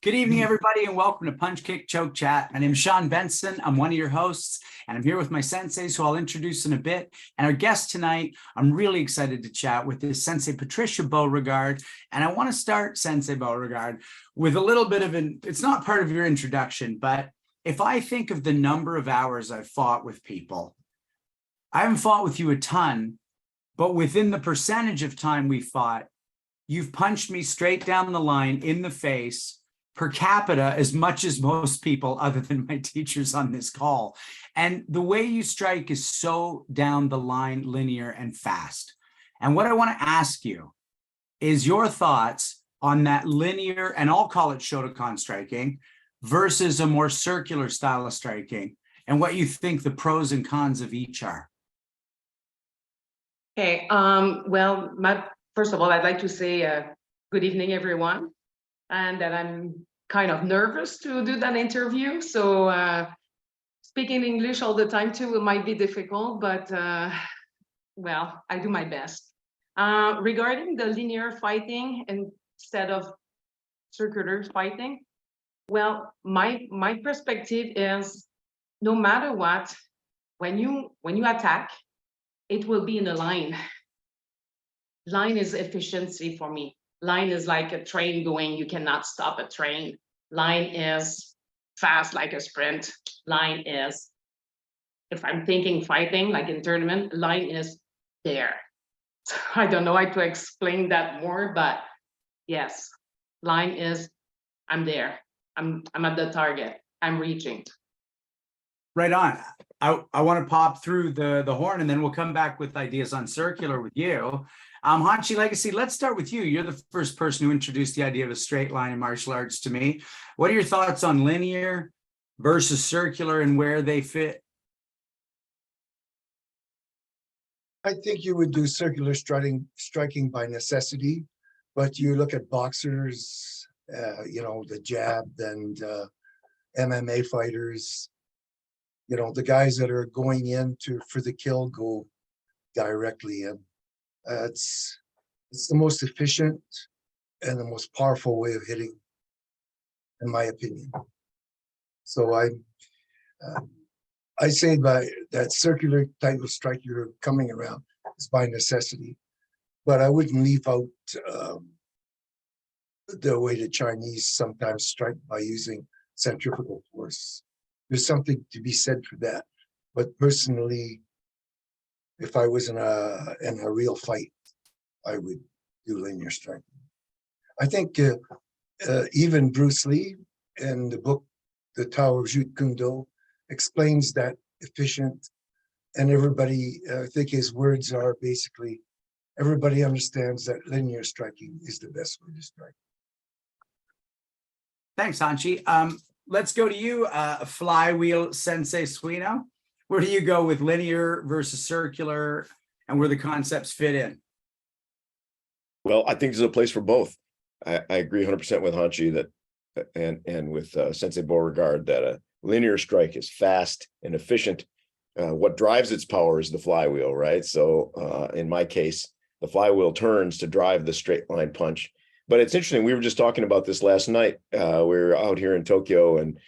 Good evening, everybody, and welcome to Punch Kick Choke Chat. My name is Sean Benson. I'm one of your hosts, and I'm here with my senseis, who I'll introduce in a bit. And our guest tonight, I'm really excited to chat with, is Sensei Patricia Beauregard. And I want to start, Sensei Beauregard, with a little bit of it's not part of your introduction, but if I think of the number of hours I've fought with people, I haven't fought with you a ton, but within the percentage of time we fought, you've punched me straight down the line in the face per capita as much as most people other than my teachers on this call. And the way you strike is so down the line, linear and fast. And what I want to ask you is your thoughts on that linear, and I'll call it Shotokan striking, versus a more circular style of striking, and what you think the pros and cons of each are. Okay, well, first of all, I'd like to say good evening, everyone, and that I'm kind of nervous to do that interview. So speaking English all the time too, it might be difficult, but well, I do my best. Regarding the linear fighting instead of circular fighting, well, my perspective is no matter what, when you attack, it will be in a line. Line is efficiency for me. Line is like a train going, you cannot stop a train. Line is fast like a sprint. Line is, if I'm thinking fighting, like in tournament, line is there. I don't know how to explain that more, but yes, line is, I'm there. I'm at the target. I'm reaching. Right on. I want to pop through the horn, and then we'll come back with ideas on circular with you. Hanshi Legacy, let's start with you. You're the first person who introduced the idea of a straight line in martial arts to me. What are your thoughts on linear versus circular and where they fit? I think you would do circular striking by necessity, but you look at boxers, the jab and MMA fighters, the guys that are going in for the kill go directly in. It's the most efficient and the most powerful way of hitting, in my opinion. So I say by that circular type of strike you're coming around is by necessity, but I wouldn't leave out the way the Chinese sometimes strike by using centrifugal force. There's something to be said for that. But personally, if I was in a real fight, I would do linear striking. I think even Bruce Lee in the book, The Tao of Jeet Kune Do, explains that efficient, and everybody, I think his words are basically, everybody understands that linear striking is the best way to strike. Thanks, Hanshi. Let's go to you, Flywheel Sensei Suino. Where do you go with linear versus circular and where the concepts fit in? Well, I think there's a place for both. I agree 100% with Hanshi that, and with Sensei Beauregard, that a linear strike is fast and efficient. What drives its power is the flywheel, right? So in my case, the flywheel turns to drive the straight line punch. But it's interesting, we were just talking about this last night. We were out here in Tokyo and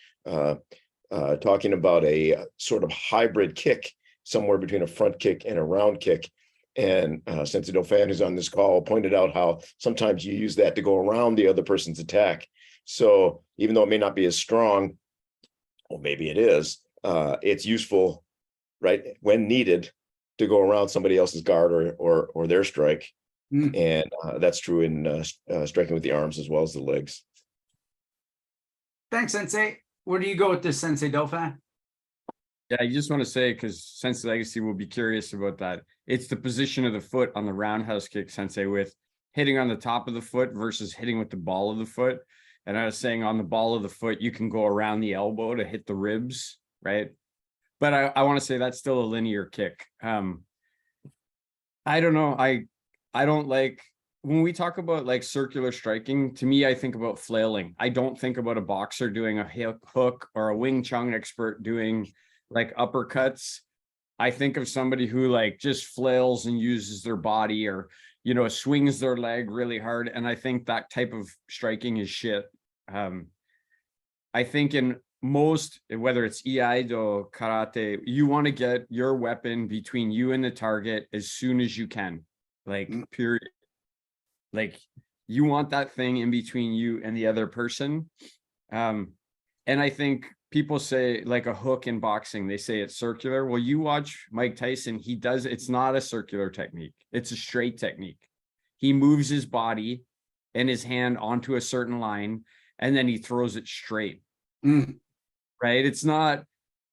talking about a sort of hybrid kick, somewhere between a front kick and a round kick. And Sensei Dauphin, who's on this call, pointed out how sometimes you use that to go around the other person's attack. So even though it may not be as strong, or maybe it is, it's useful, right, when needed, to go around somebody else's guard or their strike. And that's true in striking with the arms as well as the legs. Thanks, Sensei. Where do you go with this, Sensei Dauphin? Yeah, I just want to say, because Sensei Legacy will be curious about that. It's the position of the foot on the roundhouse kick, Sensei, with hitting on the top of the foot versus hitting with the ball of the foot. And I was saying on the ball of the foot, you can go around the elbow to hit the ribs, right? But I want to say that's still a linear kick. I don't know. I don't like, when we talk about like circular striking, to me, I think about flailing. I don't think about a boxer doing a hook or a Wing Chun expert doing like uppercuts. I think of somebody who like just flails and uses their body, or, swings their leg really hard. And I think that type of striking is shit. I think in most, whether it's Iaido, karate, you want to get your weapon between you and the target as soon as you can. Like, period. Like, you want that thing in between you and the other person. And I think people say like a hook in boxing, they say it's circular. Well, you watch Mike Tyson, it's not a circular technique. It's a straight technique. He moves his body and his hand onto a certain line, and then he throws it straight. Right? It's not,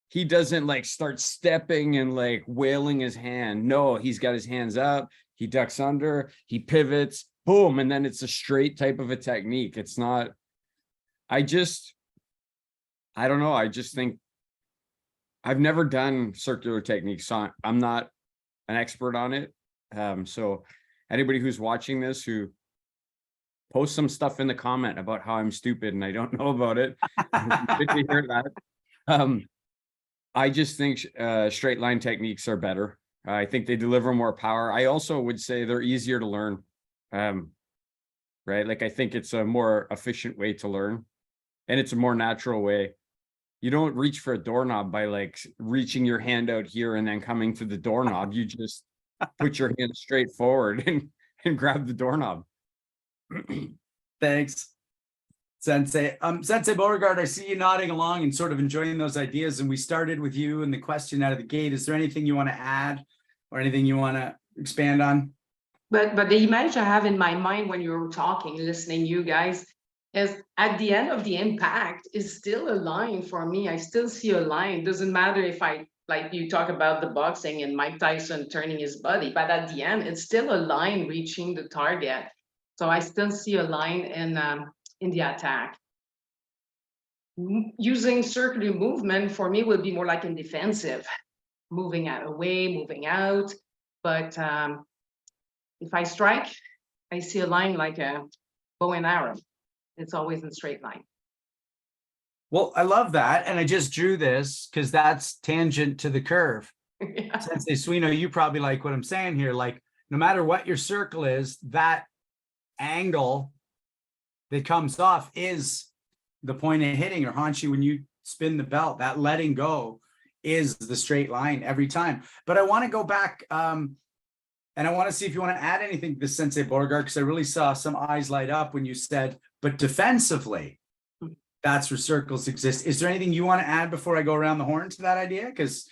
he doesn't like start stepping and like wailing his hand. No, he's got his hands up, he ducks under, he pivots, boom, and then it's a straight type of a technique. It's not, I don't know. I just think I've never done circular techniques, so I'm not an expert on it. So anybody who's watching this, who post some stuff in the comment about how I'm stupid and I don't know about it. Good to hear that. I just think straight line techniques are better. I think they deliver more power. I also would say they're easier to learn. Right? Like, I think it's a more efficient way to learn, and it's a more natural way. You don't reach for a doorknob by like reaching your hand out here and then coming to the doorknob. You just put your hand straight forward and grab the doorknob. Thanks, Sensei. Sensei Beauregard, I see you nodding along and sort of enjoying those ideas. And we started with you and the question out of the gate. Is there anything you want to add or anything you want to expand on? But the image I have in my mind when you were talking, listening, you guys, is at the end of the impact is still a line for me. I still see a line. Doesn't matter if I, like you talk about the boxing and Mike Tyson turning his body, but at the end, it's still a line reaching the target. So I still see a line in the attack. Using circular movement for me would be more like in defensive, moving out away, moving out. But if I strike, I see a line like a bow and arrow. It's always in straight line. Well, I love that. And I just drew this because that's tangent to the curve. Yeah. Sensei Suino, you probably like what I'm saying here. Like, no matter what your circle is, that angle that comes off is the point of hitting. Or Hanshi, when you spin the belt, that letting go is the straight line every time. But I want to go back and I want to see if you want to add anything to this, Sensei Beauregard, because I really saw some eyes light up when you said, but defensively, that's where circles exist. Is there anything you want to add before I go around the horn to that idea? Because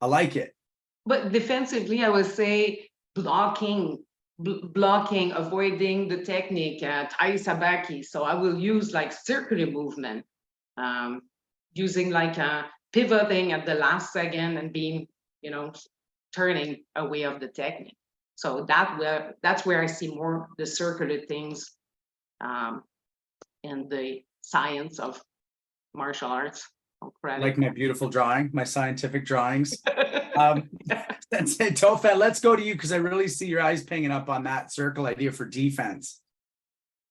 I like it. But defensively, I would say blocking, avoiding the technique, tai sabaki. So I will use like circular movement, using like pivoting at the last second and being, turning away of the technique. So that's where I see more the circular things and the science of martial arts. Like my beautiful drawing, my scientific drawings. Sensei Tofa, let's go to you because I really see your eyes pinging up on that circle idea for defense.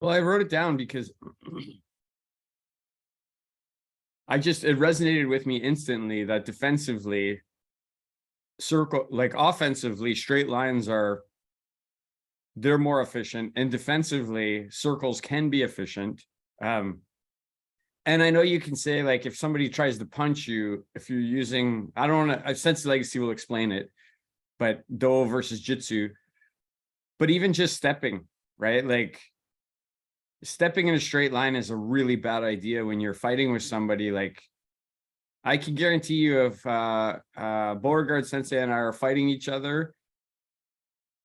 Well, I wrote it down because it resonated with me instantly that defensively, offensively, straight lines they're more efficient, and defensively, circles can be efficient. And I know you can say, like, if somebody tries to punch you, if you're using, I don't want to, Sensei Legacy will explain it, but Do versus Jutsu, but even just stepping, right? Like, stepping in a straight line is a really bad idea when you're fighting with somebody. Like, I can guarantee you if Beauregard Sensei and I are fighting each other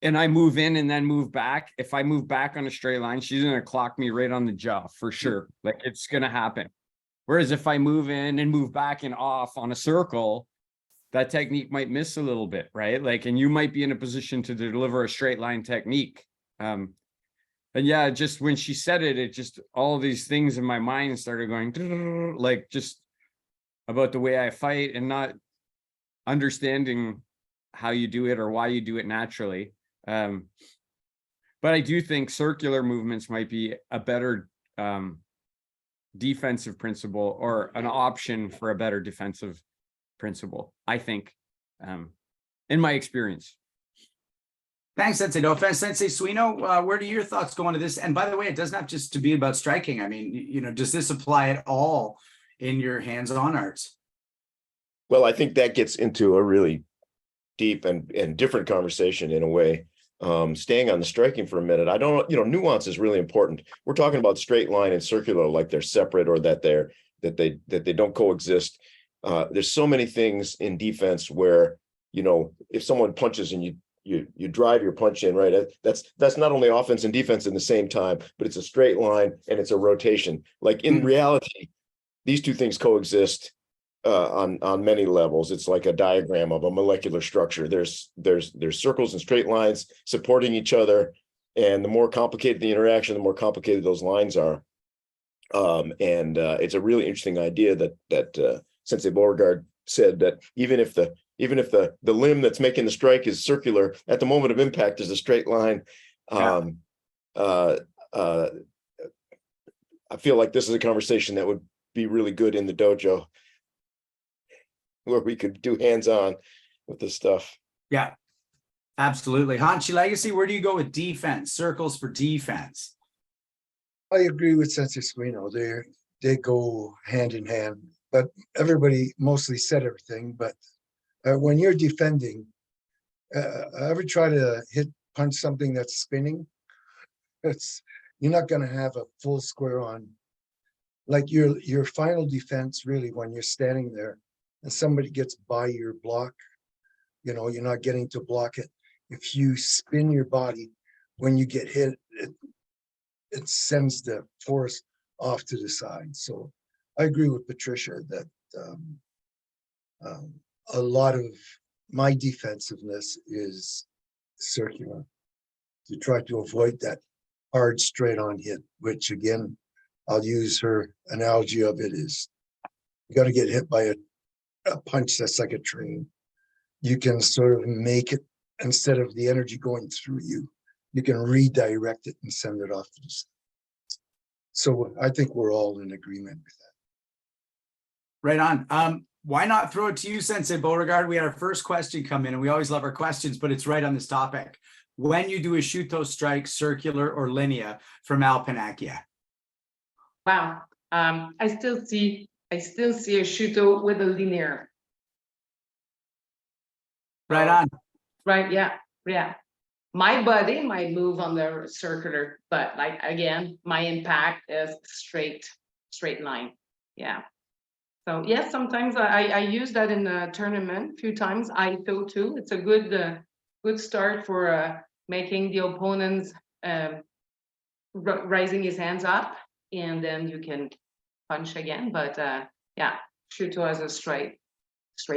and I move in and then move back, if I move back on a straight line, she's going to clock me right on the jaw for sure. Like, it's going to happen. Whereas if I move in and move back and off on a circle, that technique might miss a little bit, right? Like, and you might be in a position to deliver a straight line technique. And yeah, just when she said it just, all these things in my mind started going, like, just about the way I fight and not understanding how you do it or why you do it naturally. But I do think circular movements might be a better defensive principle, or an option for a better defensive principle, I think, in my experience. Thanks, Sensei. No offense, Sensei Suino. Where do your thoughts go into this? And by the way, it doesn't have just to be about striking. I mean, does this apply at all in your hands-on arts? Well, I think that gets into a really deep and different conversation in a way. Staying on the striking for a minute, I don't, nuance is really important. We're talking about straight line and circular, like they're separate or that they don't coexist. There's so many things in defense where, if someone punches and you drive your punch in, right? That's not only offense and defense in the same time, but it's a straight line and it's a rotation. Like in reality, these two things coexist on many levels. It's like a diagram of a molecular structure. There's circles and straight lines supporting each other, and the more complicated the interaction, the more complicated those lines are. It's a really interesting idea that Sensei Beauregard said that even if the limb that's making the strike is circular, at the moment of impact is a straight line. I feel like this is a conversation that would be really good in the dojo, where we could do hands-on with this stuff. Yeah, absolutely. Hanshi Legacy, where do you go with defense? Circles for defense. I agree with Sensei Suino. They go hand in hand, but everybody mostly said everything. But when you're defending, ever try to punch something that's spinning? You're not going to have a full square on. Like your final defense, really, when you're standing there and somebody gets by your block, you're not getting to block it. If you spin your body when you get hit, it sends the force off to the side. So I agree with Patricia that a lot of my defensiveness is circular, to try to avoid that hard straight on hit, which again, I'll use her analogy of it is you got to get hit by a punch that's like a train. You can sort of make it, instead of the energy going through you, you can redirect it and send it off to the side. So I think we're all in agreement with that. Right on. Why not throw it to you, Sensei Beauregard? We had our first question come in, and we always love our questions, but it's right on this topic. When you do a Shuto strike, circular or linear from Alpinakia? Wow. I still see a Shuto with a linear. Right on. Right, yeah. My body might move on the circular, but like again, my impact is straight line. Yeah. So yes, sometimes I use that in a tournament a few times. I do too. It's a good start for making the opponent's raising his hands up, and then you can punch again. But yeah, Shuto has a straight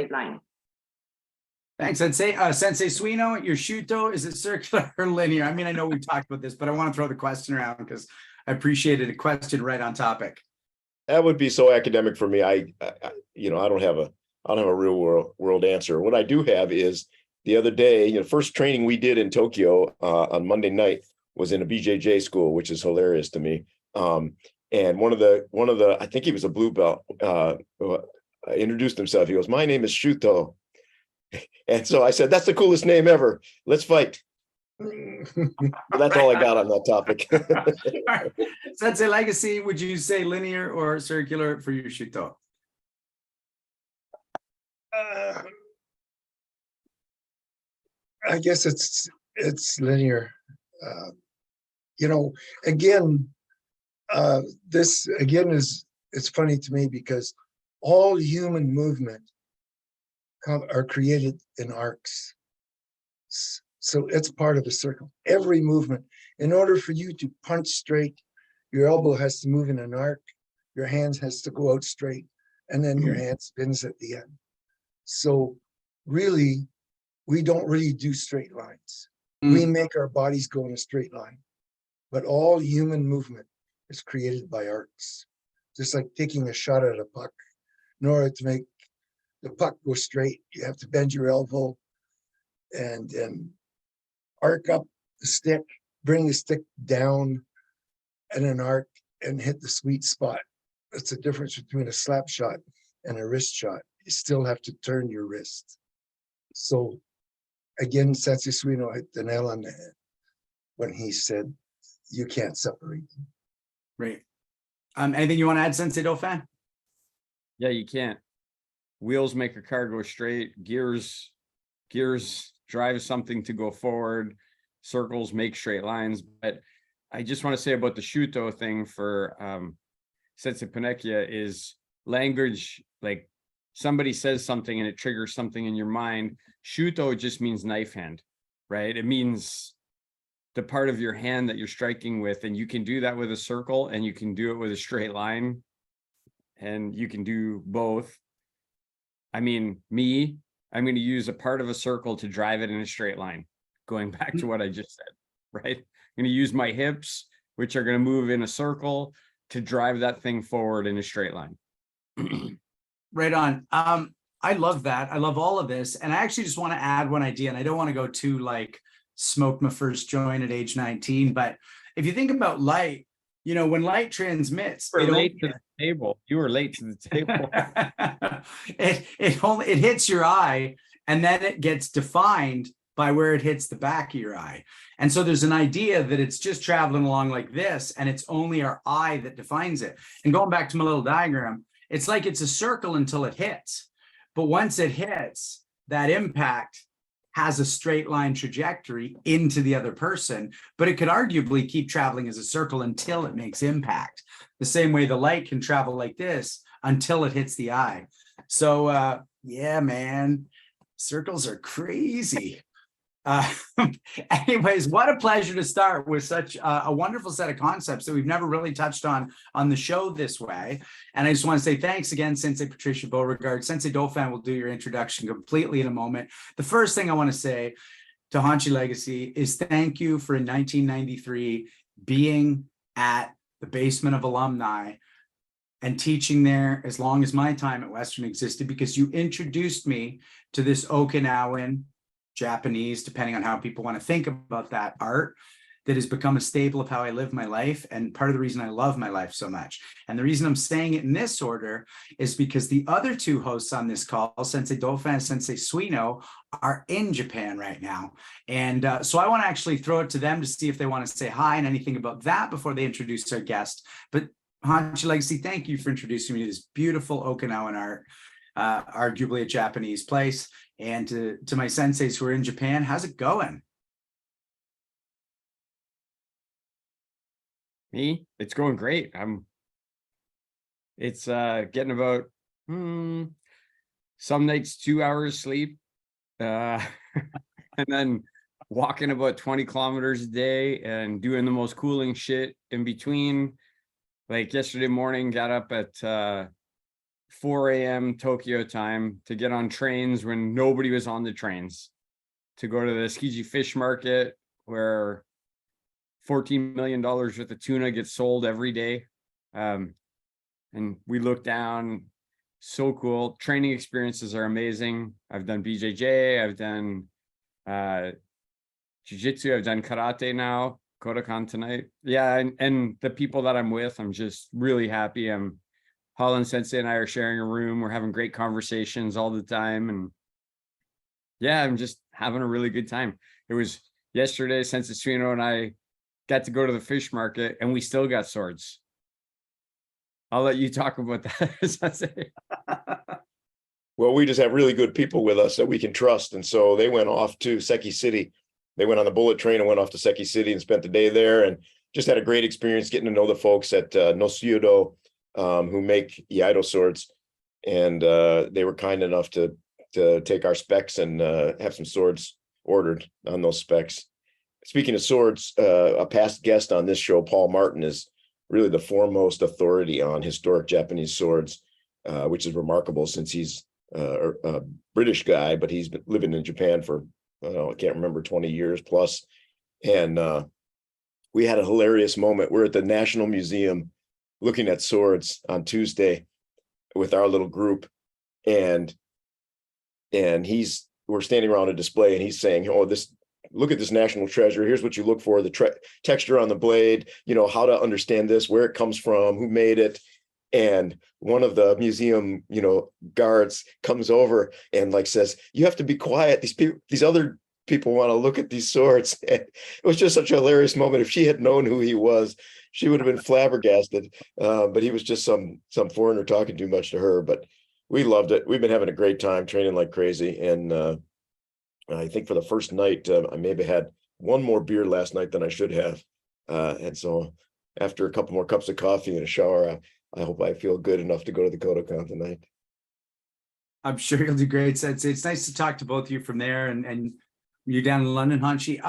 line. Thanks, Sensei. Sensei Suino, your Shuto, is it circular or linear? I mean, I know we talked about this, but I want to throw the question around because I appreciated a question right on topic. That would be so academic for me. I don't have a real world answer. What I do have is the other day, first training we did in Tokyo on Monday night was in a BJJ school, which is hilarious to me. And one of the, I think he was a blue belt, introduced himself. He goes, "My name is Shuto." And so I said, "That's the coolest name ever. Let's fight." That's all I got on that topic. Right. Sensei Legacy, would you say linear or circular for your Shuto? I guess it's linear. Again, this again it's funny to me because all human movement are created in arcs. So it's part of a circle. Every movement, in order for you to punch straight, your elbow has to move in an arc, your hands has to go out straight, and then your hand spins at the end. So really, we don't really do straight lines. We make our bodies go in a straight line, but all human movement is created by arcs. Just like taking a shot at a puck. In order to make the puck go straight, you have to bend your elbow and then arc up the stick, bring the stick down and an arc and hit the sweet spot. That's the difference between a slap shot and a wrist shot. You still have to turn your wrist. So again, Sensei Suino hit the nail on the head when he said, you can't separate them. Great. Anything you want to add, Sensei Dauphin? Yeah, you can't. Wheels make a car go straight. Gears drive something to go forward. Circles make straight lines. But I just want to say about the Shuto thing for Sensei Panekia is language, like somebody says something and it triggers something in your mind. Shuto just means knife hand, right? It means the part of your hand that you're striking with, and you can do that with a circle and you can do it with a straight line, and you can do both. I mean, I'm going to use a part of a circle to drive it in a straight line, going back to what I just said, right? I'm going to use my hips, which are going to move in a circle, to drive that thing forward in a straight line. Right on. I love that. I love all of this. And I actually just want to add one idea, and I don't want to go too like smoked my first joint at age 19. But if you think about light, you know, when light transmits, You were late to the table. You were late to the table. it hits your eye, and then it gets defined by where it hits the back of your eye. And so there's an idea that it's just traveling along like this, and it's only our eye that defines it. And going back to my little diagram, it's like it's a circle until it hits. But once it hits, that impact has a straight line trajectory into the other person, but it could arguably keep traveling as a circle until it makes impact. The same way the light can travel like this until it hits the eye. So yeah, man, circles are crazy. Anyways, what a pleasure to start with such a wonderful set of concepts that we've never really touched on the show this way. And I just want to say thanks again, Sensei Patricia Beauregard. Sensei Dauphin will do your introduction completely in a moment. The first thing I want to say to Hanshi Legacy is thank you for in 1993 being at the basement of alumni and teaching there as long as my time at Western existed, because you introduced me to this Okinawan, Japanese, depending on how people want to think about that, art that has become a staple of how I live my life, and part of the reason I love my life so much. And the reason I'm saying it in this order is because the other two hosts on this call, Sensei Dauphin and Sensei Suino, are in Japan right now. And so I want to actually throw it to them to see if they want to say hi and anything about that before they introduce our guest. But Hanshi Legacy, thank you for introducing me to this beautiful Okinawan art, arguably a Japanese place. And to my senseis who are in Japan, how's it going? Me? It's going great. It's getting about some nights 2 hours sleep. And then walking about 20 kilometers a day and doing the most cooling shit in between. Like yesterday morning, got up at 4 a.m. Tokyo time to get on trains when nobody was on the trains, to go to the Tsukiji fish market where $14 million worth of tuna gets sold every day. And we look down, so cool. Training experiences are amazing. I've done BJJ, I've done jiu-jitsu, I've done karate now, Kodokan tonight. Yeah, and the people that I'm with, I'm just really happy. Holland Sensei and I are sharing a room. We're having great conversations all the time. And yeah, I'm just having a really good time. It was yesterday, Sensei Suino and I got to go to the fish market, and we still got swords. I'll let you talk about that, Sensei. Well, we just have really good people with us that we can trust. And so they went off to Seki City. They went on the bullet train and went off to Seki City and spent the day there, and just had a great experience getting to know the folks at Nosuyodo, who make Iaido swords. And they were kind enough to take our specs and have some swords ordered on those specs. Speaking of swords, a past guest on this show, Paul Martin, is really the foremost authority on historic Japanese swords, which is remarkable since he's a British guy, but he's been living in Japan for, I can't remember, 20 years plus. And we had a hilarious moment. We're at the National Museum looking at swords on Tuesday with our little group, and we're standing around a display, and he's saying, "Oh, look at this national treasure. Here's what you look for: the texture on the blade, how to understand this, where it comes from, who made it." And one of the museum, guards comes over and says, "You have to be quiet. These other people want to look at these swords. And it was just such a hilarious moment. If she had known who he was, she would have been flabbergasted. But he was just some foreigner talking too much to her. But we loved it. We've been having a great time training like crazy. And I think for the first night, I maybe had one more beer last night than I should have. And so after a couple more cups of coffee and a shower, I hope I feel good enough to go to the Kodokan tonight. I'm sure you'll do great, Sensei. It's nice to talk to both of you from there, and you're down in London, Hanshi.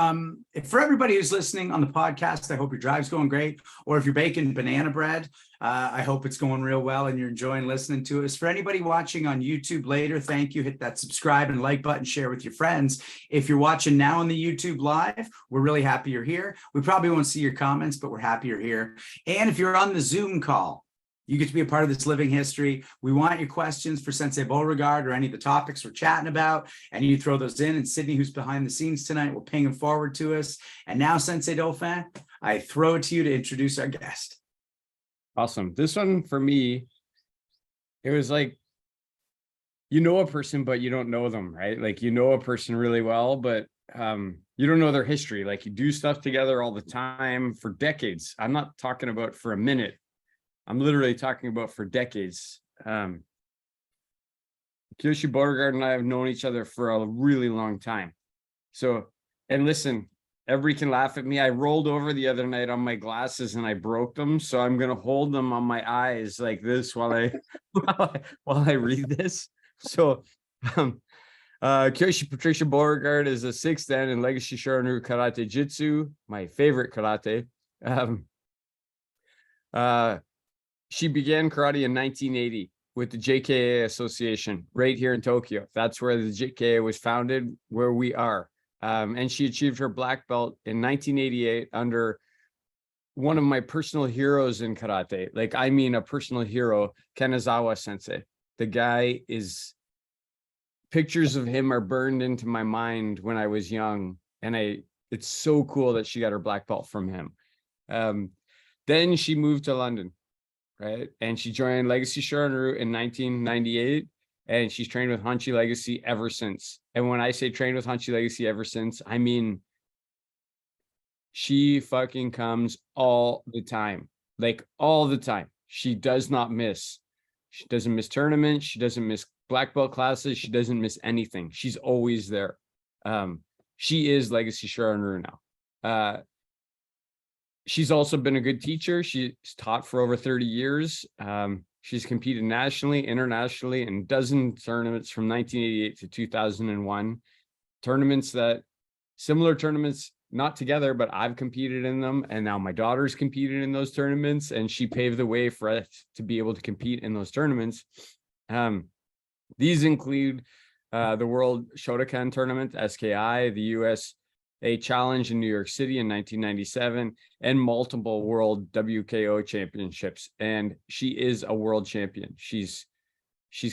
For everybody who's listening on the podcast, I hope your drive's going great. Or if you're baking banana bread, I hope it's going real well and you're enjoying listening to us. For anybody watching on YouTube later, thank you. Hit that subscribe and like button, share with your friends. If you're watching now on the YouTube live, we're really happy you're here. We probably won't see your comments, but we're happy you're here. And if you're on the Zoom call, you get to be a part of this living history. We want your questions for Sensei Beauregard or any of the topics we're chatting about, and you throw those in. And Sydney, who's behind the scenes tonight, will ping them forward to us. And now, Sensei Dauphin, I throw it to you to introduce our guest. Awesome. This one for me, it was like, you know a person, but you don't know them, right? Like, you know a person really well, but you don't know their history. Like, you do stuff together all the time for decades. I'm not talking about for a minute. I'm literally talking about for decades. Kyoshi Beauregard and I have known each other for a really long time. So, and listen, everybody can laugh at me. I rolled over the other night on my glasses and I broke them. So I'm going to hold them on my eyes like this while I read this. So, Kyoshi Patricia Beauregard is a 6th Dan in Legacy Shorin Ryu Karate Jutsu, my favorite karate. She began karate in 1980 with the JKA Association right here in Tokyo. That's where the JKA was founded, where we are. And she achieved her black belt in 1988 under one of my personal heroes in karate. Like, I mean, a personal hero, Kanazawa Sensei. The guy is, pictures of him are burned into my mind when I was young. And it's so cool that she got her black belt from him. Then she moved to London. Right. And she joined Legacy Shorin Ryu in 1998, and she's trained with Hanshi Legacy ever since. And when I say trained with Hanshi Legacy ever since, I mean, she fucking comes all the time, like all the time. She does not miss. She doesn't miss tournaments. She doesn't miss black belt classes. She doesn't miss anything. She's always there. She is Legacy Shorin Ryu now. She's also been a good teacher. She's taught for over 30 years. She's competed nationally, internationally, in dozens tournaments from 1988 to 2001. Similar tournaments, not together, but I've competed in them. And now my daughter's competed in those tournaments, and she paved the way for us to be able to compete in those tournaments. These include the World Shotokan Tournament, SKI, the USA Challenge in New York City in 1997, and multiple World WKO championships. And she is a world champion. She's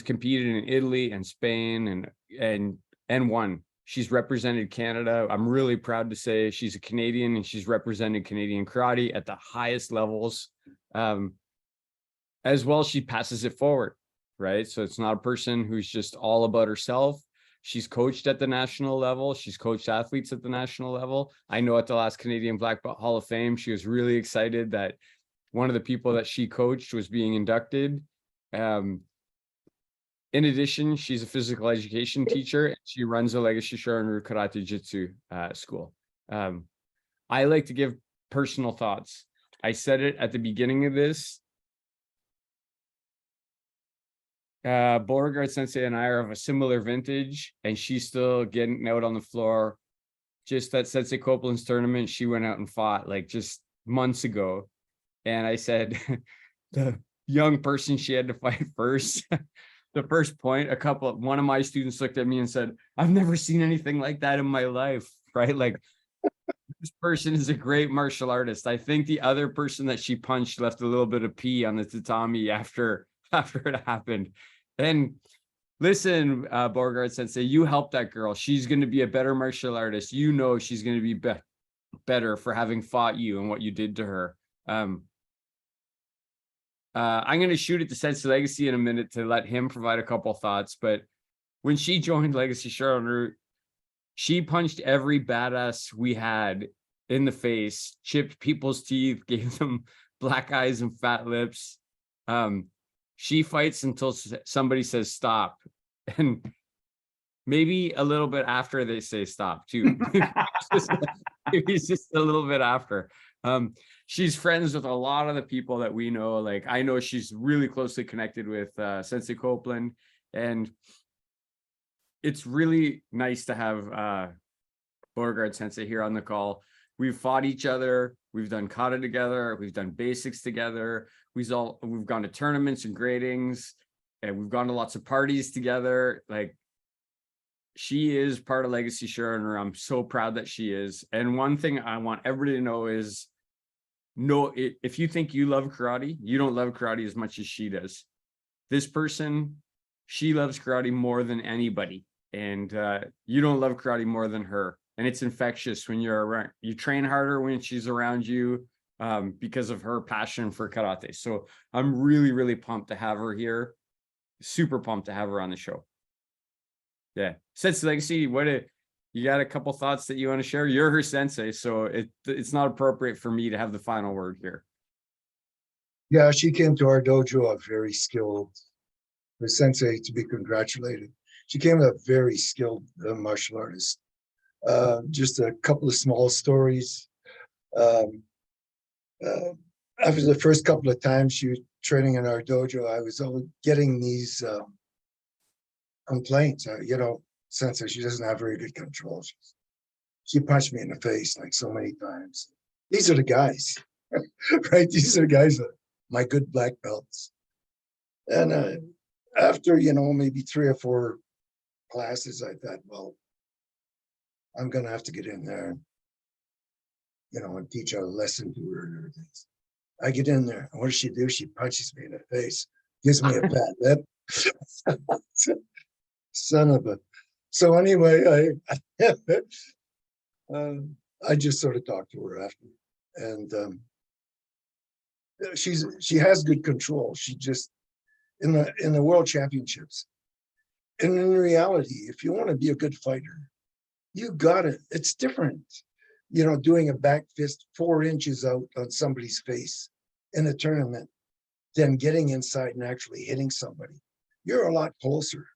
competed in Italy and Spain and won. She's represented Canada. I'm really proud to say she's a Canadian, and she's represented Canadian karate at the highest levels. As well, she passes it forward, right? So it's not a person who's just all about herself. She's coached at the national level. She's coached athletes at the national level. I know at the last Canadian Black Belt Hall of Fame, she was really excited that one of the people that she coached was being inducted. In addition, she's a physical education teacher. And she runs a Legacy Shorin Ryu Karate Jutsu school. I like to give personal thoughts. I said it at the beginning of this. Beauregard Sensei and I are of a similar vintage, and she's still getting out on the floor. Just at Sensei Copeland's tournament, she went out and fought like just months ago. And I said, the young person she had to fight first, the first point, one of my students looked at me and said, I've never seen anything like that in my life, right? Like, this person is a great martial artist. I think the other person that she punched left a little bit of pee on the tatami after it happened. And listen, Beauregard Sensei, you helped that girl. She's going to be a better martial artist. You know she's going to be better for having fought you and what you did to her. I'm going to shoot it to Sensei Legacy in a minute to let him provide a couple thoughts. But when she joined Legacy Shorin Ryu, She punched every badass we had in the face, chipped people's teeth, gave them black eyes and fat lips. She fights until somebody says stop, and maybe a little bit after they say stop too. Maybe it's just a little bit after. She's friends with a lot of the people that we know. Like, I know she's really closely connected with Sensei Copeland, and it's really nice to have Beauregard Sensei here on the call. We've fought each other. We've done kata together. We've done basics together. We've gone to tournaments and gradings, and we've gone to lots of parties together. Like, she is part of Legacy Shorin Ryu. I'm so proud that she is. And one thing I want everybody to know is, if you think you love karate, you don't love karate as much as she does. This person, she loves karate more than anybody. And you don't love karate more than her. And it's infectious when you're around. You train harder when she's around you because of her passion for karate. So I'm really, really pumped to have her here. Super pumped to have her on the show. Yeah. Sensei Legacy, you got a couple thoughts that you want to share? You're her sensei, so it's not appropriate for me to have the final word here. Yeah, she came to our dojo a very skilled, the sensei to be congratulated. She came a very skilled martial artist. Just a couple of small stories. After the first couple of times she was training in our dojo, I was getting these complaints. Sensei, she doesn't have very good control. She punched me in the face like so many times. These are the guys, right? These are the guys, my good black belts. And after, maybe 3 or 4 classes, I thought, well, I'm going to have to get in there, and teach a lesson to her and everything. I get in there. And what does she do? She punches me in the face, gives me a bad lip. Son of a. So anyway, I just sort of talked to her after. And she has good control. She just, in the world championships. And in reality, if you want to be a good fighter, you got it. It's different, doing a back fist 4 inches out on somebody's face in a tournament than getting inside and actually hitting somebody. You're a lot closer.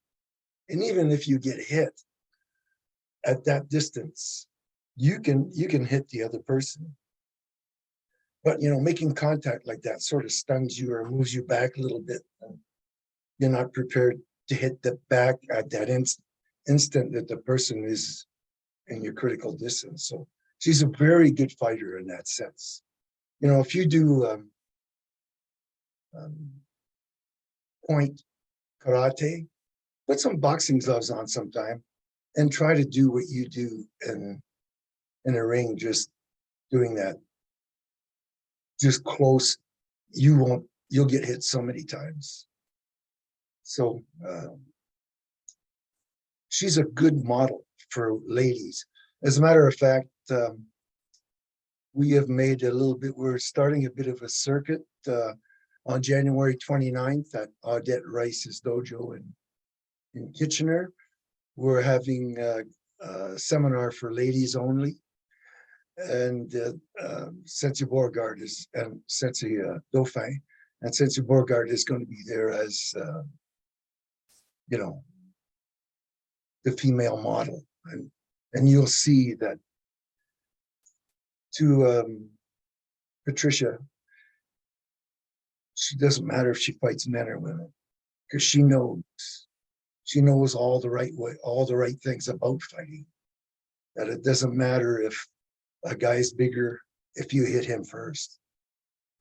And even if you get hit at that distance, you can hit the other person. But, making contact like that sort of stuns you or moves you back a little bit. You're not prepared to hit the back at that instant that the person is in your critical distance. So she's a very good fighter in that sense. If you do point karate, put some boxing gloves on sometime and try to do what you do in a ring, just doing that. Just close, you'll get hit so many times. So she's a good model for ladies. As a matter of fact, we have made we're starting a bit of a circuit on January 29th at Audette Rice's dojo in Kitchener. We're having a seminar for ladies only. And Sensei Beauregard and Sensei Dauphin, and Sensei Beauregard is going to be there as, the female model. And you'll see that to Patricia, she doesn't matter if she fights men or women, because she knows all the right things about fighting. That it doesn't matter if a guy's bigger if you hit him first.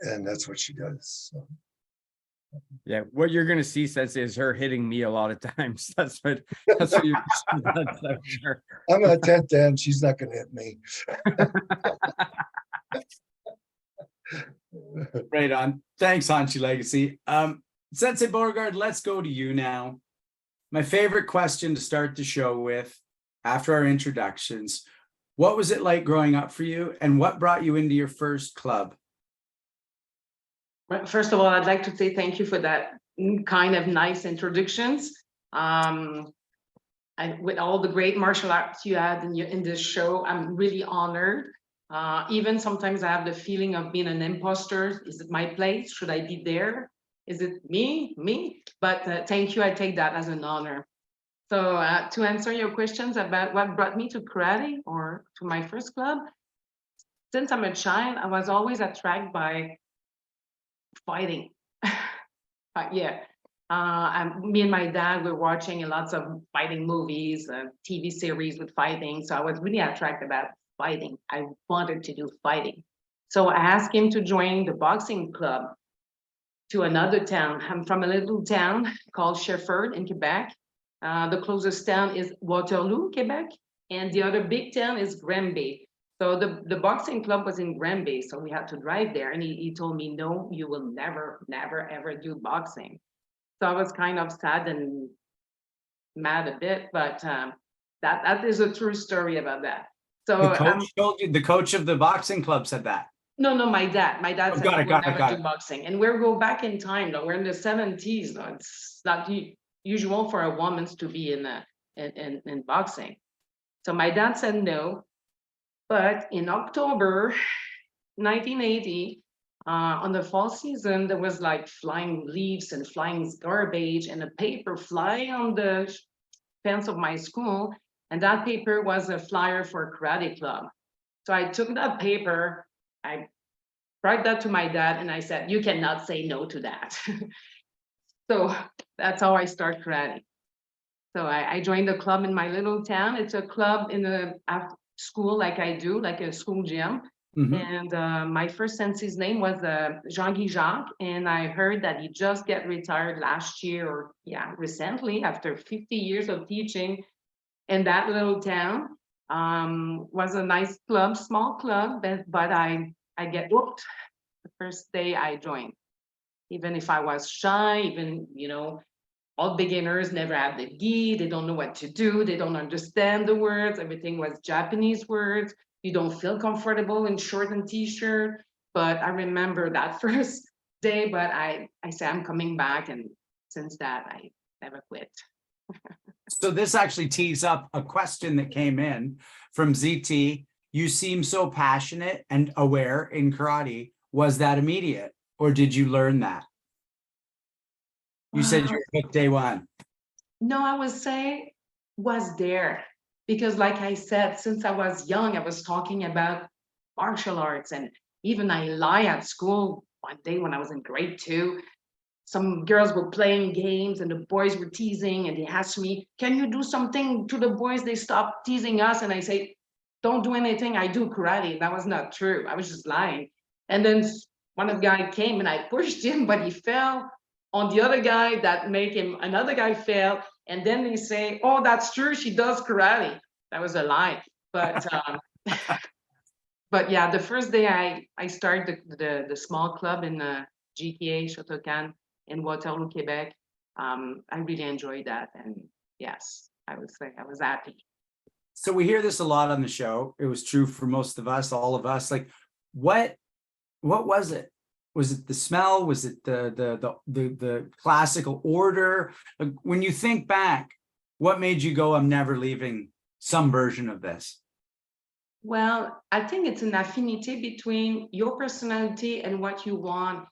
And that's what she does. So. Yeah, what you're gonna see, Sensei, is her hitting me a lot of times. That's what you're I'm sure. I'm a 10th Dan, she's not gonna hit me. Right on. Thanks, Hanshi Legacy. Sensei Beauregard, let's go to you now. My favorite question to start the show with, after our introductions, what was it like growing up for you, and what brought you into your first club? Well, first of all, I'd like to say thank you for that kind of nice introductions. with all the great martial arts you had in this show, I'm really honored. Even sometimes I have the feeling of being an imposter. Is it my place? Should I be there? Is it me? But thank you. I take that as an honor. So to answer your questions about what brought me to karate or to my first club, since I'm a child, I was always attracted by fighting. Yeah. Me and my dad were watching lots of fighting movies, TV series with fighting. So I was really attracted about fighting. I wanted to do fighting. So I asked him to join the boxing club to another town. I'm from a little town called Shefford in Quebec. The closest town is Waterloo, Quebec, and the other big town is Granby. So the boxing club was in Granby, so we had to drive there. And he told me, no, you will never, ever do boxing. So I was kind of sad and mad a bit, but that is a true story about that. So The coach told you, the coach of the boxing club said that. no, my dad said got it, we will got it, never got do it. boxing. And we'll go back in time though. We're in the 70s though. It's not usual for a woman to be in boxing. So my dad said no. But in October 1980, on the fall season, there was like flying leaves and flying garbage and a paper flying on the fence of my school. And that paper was a flyer for a karate club. So I took that paper, I brought that to my dad, and I said, you cannot say no to that. So that's how I started karate. So I joined the club in my little town. It's a club in the school like I do, like a school gym. Mhm. And my first sensei's name was Jean-Guy Jacques, and I heard that he just got retired last year, or recently, after 50 years of teaching in that little town. Was a nice club, small club, but I get whooped the first day I joined. Even if I was shy, even, all beginners never have the gi, they don't know what to do, they don't understand the words, everything was Japanese words, you don't feel comfortable in short and t-shirt. But I remember that first day, but I said I'm coming back, and since that I never quit. So this actually tees up a question that came in from ZT. You seem so passionate and aware in karate. Was that immediate, or did you learn that? You said you were hooked day one. No, I would say was there, because like I said, since I was young, I was talking about martial arts, and even I lie at school one day when I was in grade 2. Some girls were playing games and the boys were teasing, and they asked me, can you do something to the boys? They stopped teasing us. And I say, don't do anything, I do karate. That was not true, I was just lying. And then one of the guys came and I pushed him, but he fell on the other guy, that made him, another guy fell. And then they say, oh, that's true, she does karate. That was a lie. But but yeah, the first day I started the small club in JKA Shotokan in Waterloo, Quebec. I really enjoyed that, and yes, I would say I was happy. So we hear this a lot on the show. It was true for most of us, all of us. Like, what was it? Was it the smell? Was it the classical order? Like, when you think back, what made you go, I'm never leaving some version of this? Well, I think it's an affinity between your personality and what you want.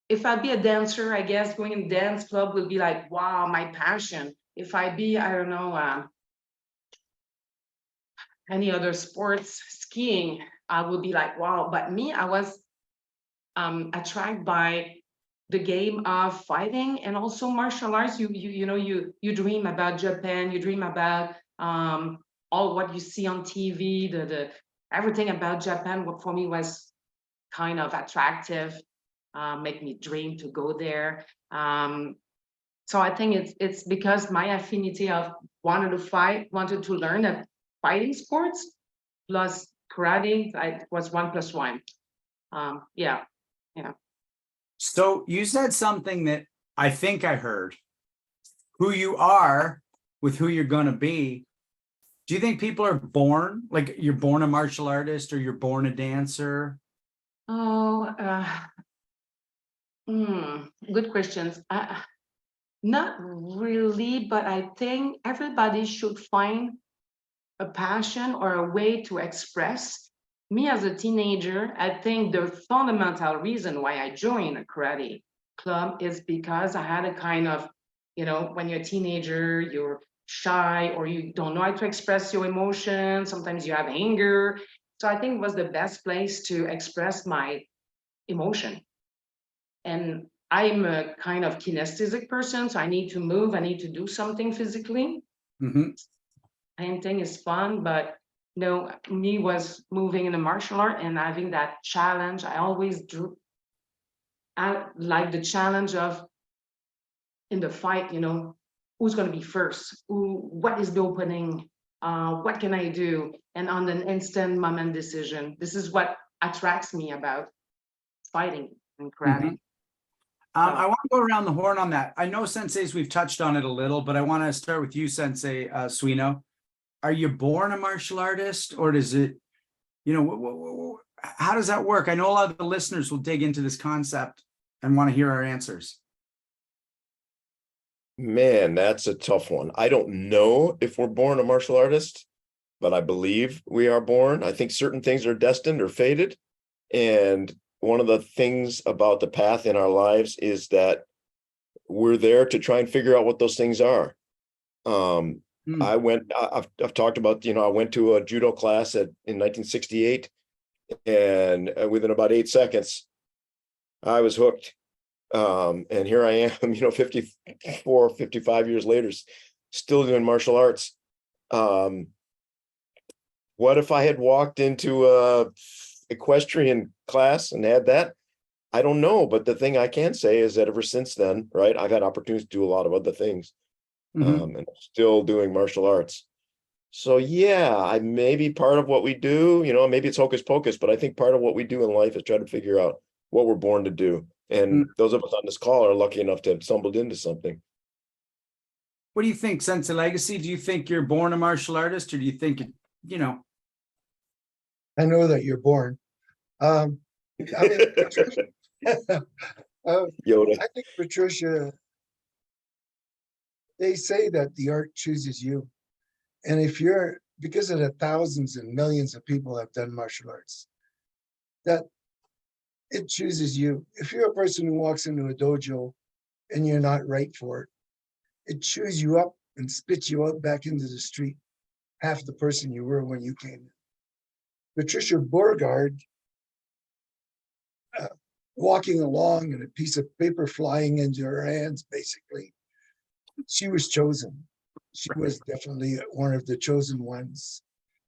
If I be a dancer, I guess going in dance club will be like, wow, my passion. If I be, I don't know, any other sports, skiing, I will be like, wow. But me, I was attracted by the game of fighting and also martial arts. You dream about Japan, you dream about all what you see on TV, the everything about Japan. What for me was kind of attractive, make me dream to go there. So I think it's because my affinity of wanted to fight, wanted to learn a fighting sports, plus karate, I was 1 + 1. Yeah. So you said something that I think I heard. Who you are with who you're going to be. Do you think people are born, like you're born a martial artist, or you're born a dancer? Oh, good questions. Not really, but I think everybody should find a passion or a way to express. Me as a teenager, I think the fundamental reason why I joined a karate club is because I had a kind of, when you're a teenager, you're shy or you don't know how to express your emotions. Sometimes you have anger. So I think it was the best place to express my emotion. And I'm a kind of kinesthetic person, so I need to move, I need to do something physically. Mhm. Painting is fun, but me was moving in the martial art and having that challenge. I always drew. I like the challenge of in the fight, who's going to be first? What is the opening? What can I do? And on an instant moment decision. This is what attracts me about fighting and karate. I want to go around the horn on that. I know senseis, we've touched on it a little, but I want to start with you, Sensei Suino. Are you born a martial artist, or does it, how does that work? I know a lot of the listeners will dig into this concept and want to hear our answers. Man, that's a tough one. I don't know if we're born a martial artist, but I believe we are born. I think certain things are destined or fated. And one of the things about the path in our lives is that we're there to try and figure out what those things are. I've talked about, I went to a judo class in 1968, and within about 8 seconds, I was hooked. And here I am, 54, 55 years later, still doing martial arts. What if I had walked into a equestrian class and had that? I don't know, but the thing I can say is that ever since then, right, I've had opportunities to do a lot of other things, and I'm still doing martial arts. So yeah, maybe part of what we do, maybe it's hocus pocus, but I think part of what we do in life is try to figure out what we're born to do. And those of us on this call are lucky enough to have stumbled into something. What do you think, Sensei Legacy? Do you think you're born a martial artist, or do you think, I know that you're born. Yoda. I think, Patricia, they say that the art chooses you. And because of the thousands and millions of people have done martial arts, that it chooses you. If you're a person who walks into a dojo and you're not right for it, it chews you up and spits you out back into the street, half the person you were when you came in. Patricia Beauregard, walking along and a piece of paper flying into her hands, basically, she was chosen. She was definitely one of the chosen ones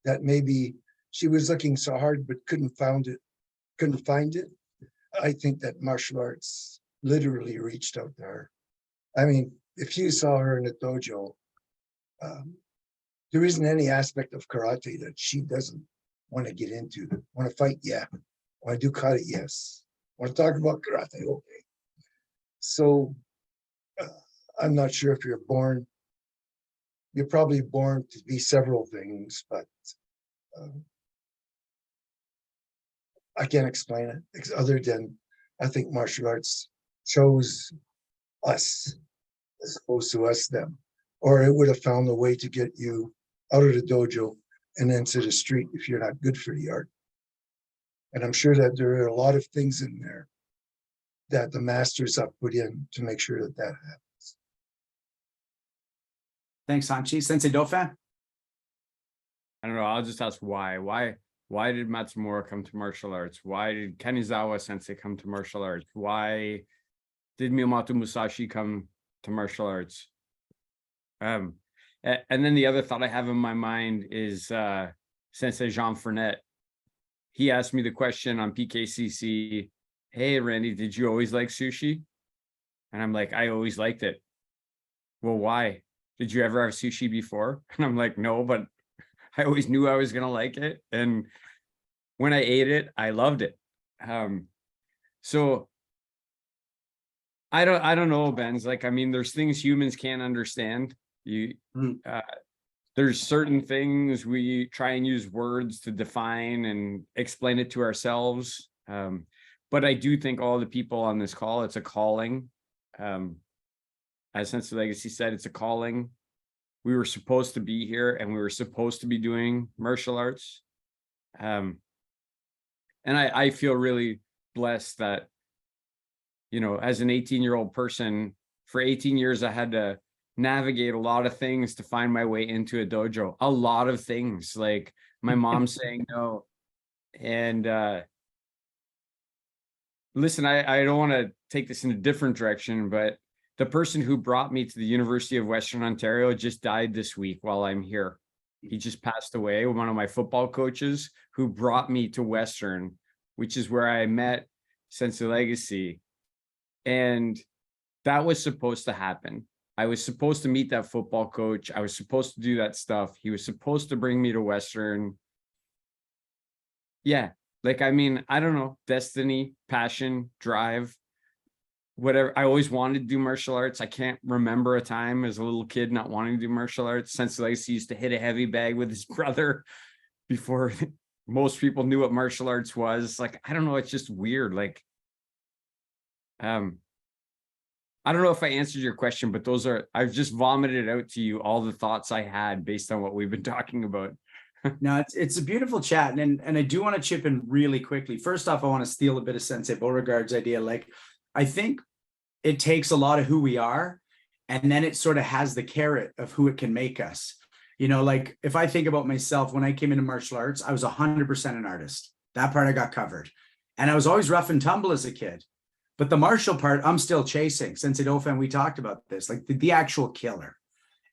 that maybe she was looking so hard but couldn't find it. I think that martial arts literally reached out to her. I mean, if you saw her in a dojo, there isn't any aspect of karate that she doesn't want to get into. Want to fight? Yeah. Want to do karate? Yes. Want to talk about karate? Okay. So I'm not sure if you're born. You're probably born to be several things, but I can't explain it other than I think martial arts chose us as opposed to us them, or it would have found a way to get you out of the dojo and into the street if you're not good for the art. And I'm sure that there are a lot of things in there that the masters have put in to make sure that that happens. Thanks, Hanshi. Sensei Dauphin? I don't know. I'll just ask why. Why did Matsumura come to martial arts? Why did Kanazawa Sensei come to martial arts? Why did Miyamoto Musashi come to martial arts? And then the other thought I have in my mind is Sensei Jean Fernet. He asked me the question on PKCC, hey, Randy, did you always like sushi? And I'm like, I always liked it. Well, why? Did you ever have sushi before? And I'm like, no, but I always knew I was going to like it. And when I ate it, I loved it. So I don't know, Ben's. Like, I mean, there's things humans can't understand. There's certain things we try and use words to define and explain it to ourselves. But I do think all the people on this call, it's a calling. as Sensei Legacy said, it's a calling. We were supposed to be here and we were supposed to be doing martial arts. And I feel really blessed that, you know, as an 18-year-old person, for 18 years, I had to navigate a lot of things to find my way into a dojo. A lot of things, like my mom saying no. And listen, I don't want to take this in a different direction, but the person who brought me to the University of Western Ontario just died this week while I'm here. He just passed away. One of my football coaches who brought me to Western, which is where I met Sensei Legacy. And that was supposed to happen. I was supposed to meet that football coach. I was supposed to do that stuff. He was supposed to bring me to Western. Yeah, like, I mean, I don't know, destiny, passion, drive, whatever. I always wanted to do martial arts. I can't remember a time as a little kid not wanting to do martial arts. Sensei Legacy used to hit a heavy bag with his brother before most people knew what martial arts was. Like, I don't know, it's just weird. Like, I don't know if I answered your question, but those are, I've just vomited out to you all the thoughts I had based on what we've been talking about. No, it's a beautiful chat. And I do want to chip in really quickly. First off, I want to steal a bit of Sensei Beauregard's idea. Like, I think it takes a lot of who we are, and then it sort of has the carrot of who it can make us. You know, like if I think about myself, when I came into martial arts, I was 100% an artist. That part I got covered. And I was always rough and tumble as a kid. But the martial part, I'm still chasing. Sensei Dauphin, we talked about this, like the actual killer.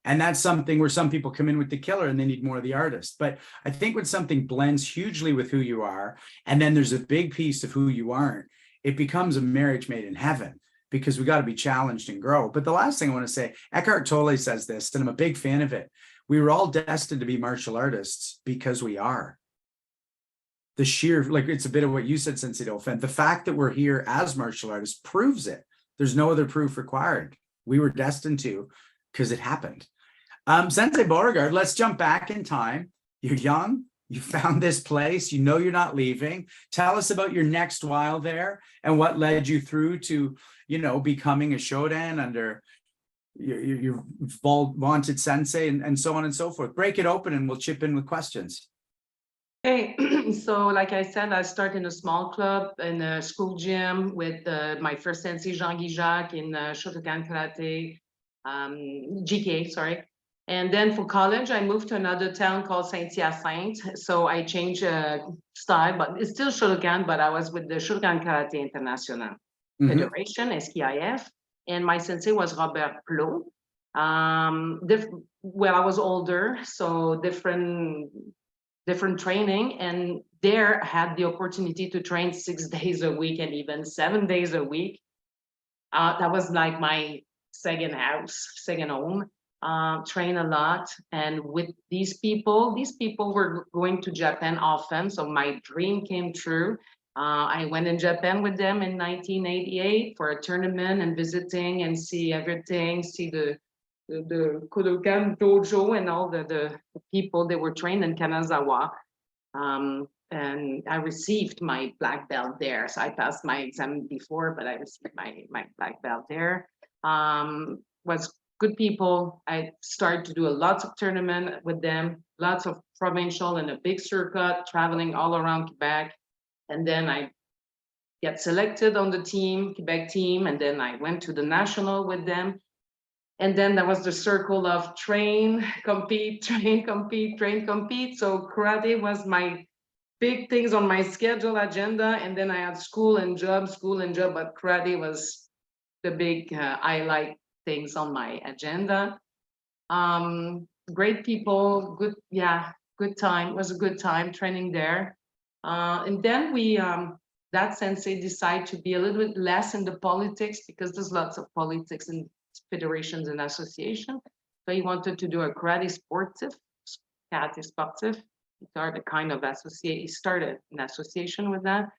And that's something where some people come in with the killer and they need more of the artist. But I think when something blends hugely with who you are, and then there's a big piece of who you aren't, it becomes a marriage made in heaven, because we got to be challenged and grow. But the last thing I want to say, Eckhart Tolle says this, and I'm a big fan of it. We were all destined to be martial artists because we are. The sheer, like, it's a bit of what you said, Sensei Dauphin. The fact that we're here as martial artists proves it. There's no other proof required. We were destined to, because it happened. Sensei Beauregard, let's jump back in time. You're young. You found this place. You know you're not leaving. Tell us about your next while there and what led you through to, you know, becoming a Shodan under your vaunted sensei and so on and so forth. Break it open and we'll chip in with questions. Okay, so like I said, I started in a small club in a school gym with my first sensei, Jean-Guy Jacques, in Shotokan Karate, JKA, sorry. And then for college, I moved to another town called Saint-Hyacinthe. So I changed style, but it's still Shotokan, but I was with the Shotokan Karate International Federation, SKIF. And my sensei was Robert Plot. Well, I was older, so different training, and there I had the opportunity to train 6 days a week and even 7 days a week. That was like my second house, second home. Train a lot, and with these people were going to Japan often, so my dream came true. I went in Japan with them in 1988 for a tournament and visiting and see everything, see the Kodokan dojo and all the people that were trained in Kanazawa. And I received my black belt there. So I passed my exam before, but I received my black belt there. Was good people. I started to do lots of tournament with them, lots of provincial and a big circuit, traveling all around Quebec. And then I get selected on the team, Quebec team, and then I went to the national with them. And then there was the circle of train, compete, train, compete, train, compete. So karate was my big things on my schedule agenda. And then I had school and job, but karate was the big highlight things on my agenda. Great people, good time. It was a good time training there. And then that sensei decided to be a little bit less in the politics, because there's lots of politics in federations and associations. So he wanted to do a karate sportive. He started a kind of associate. He started an association with that.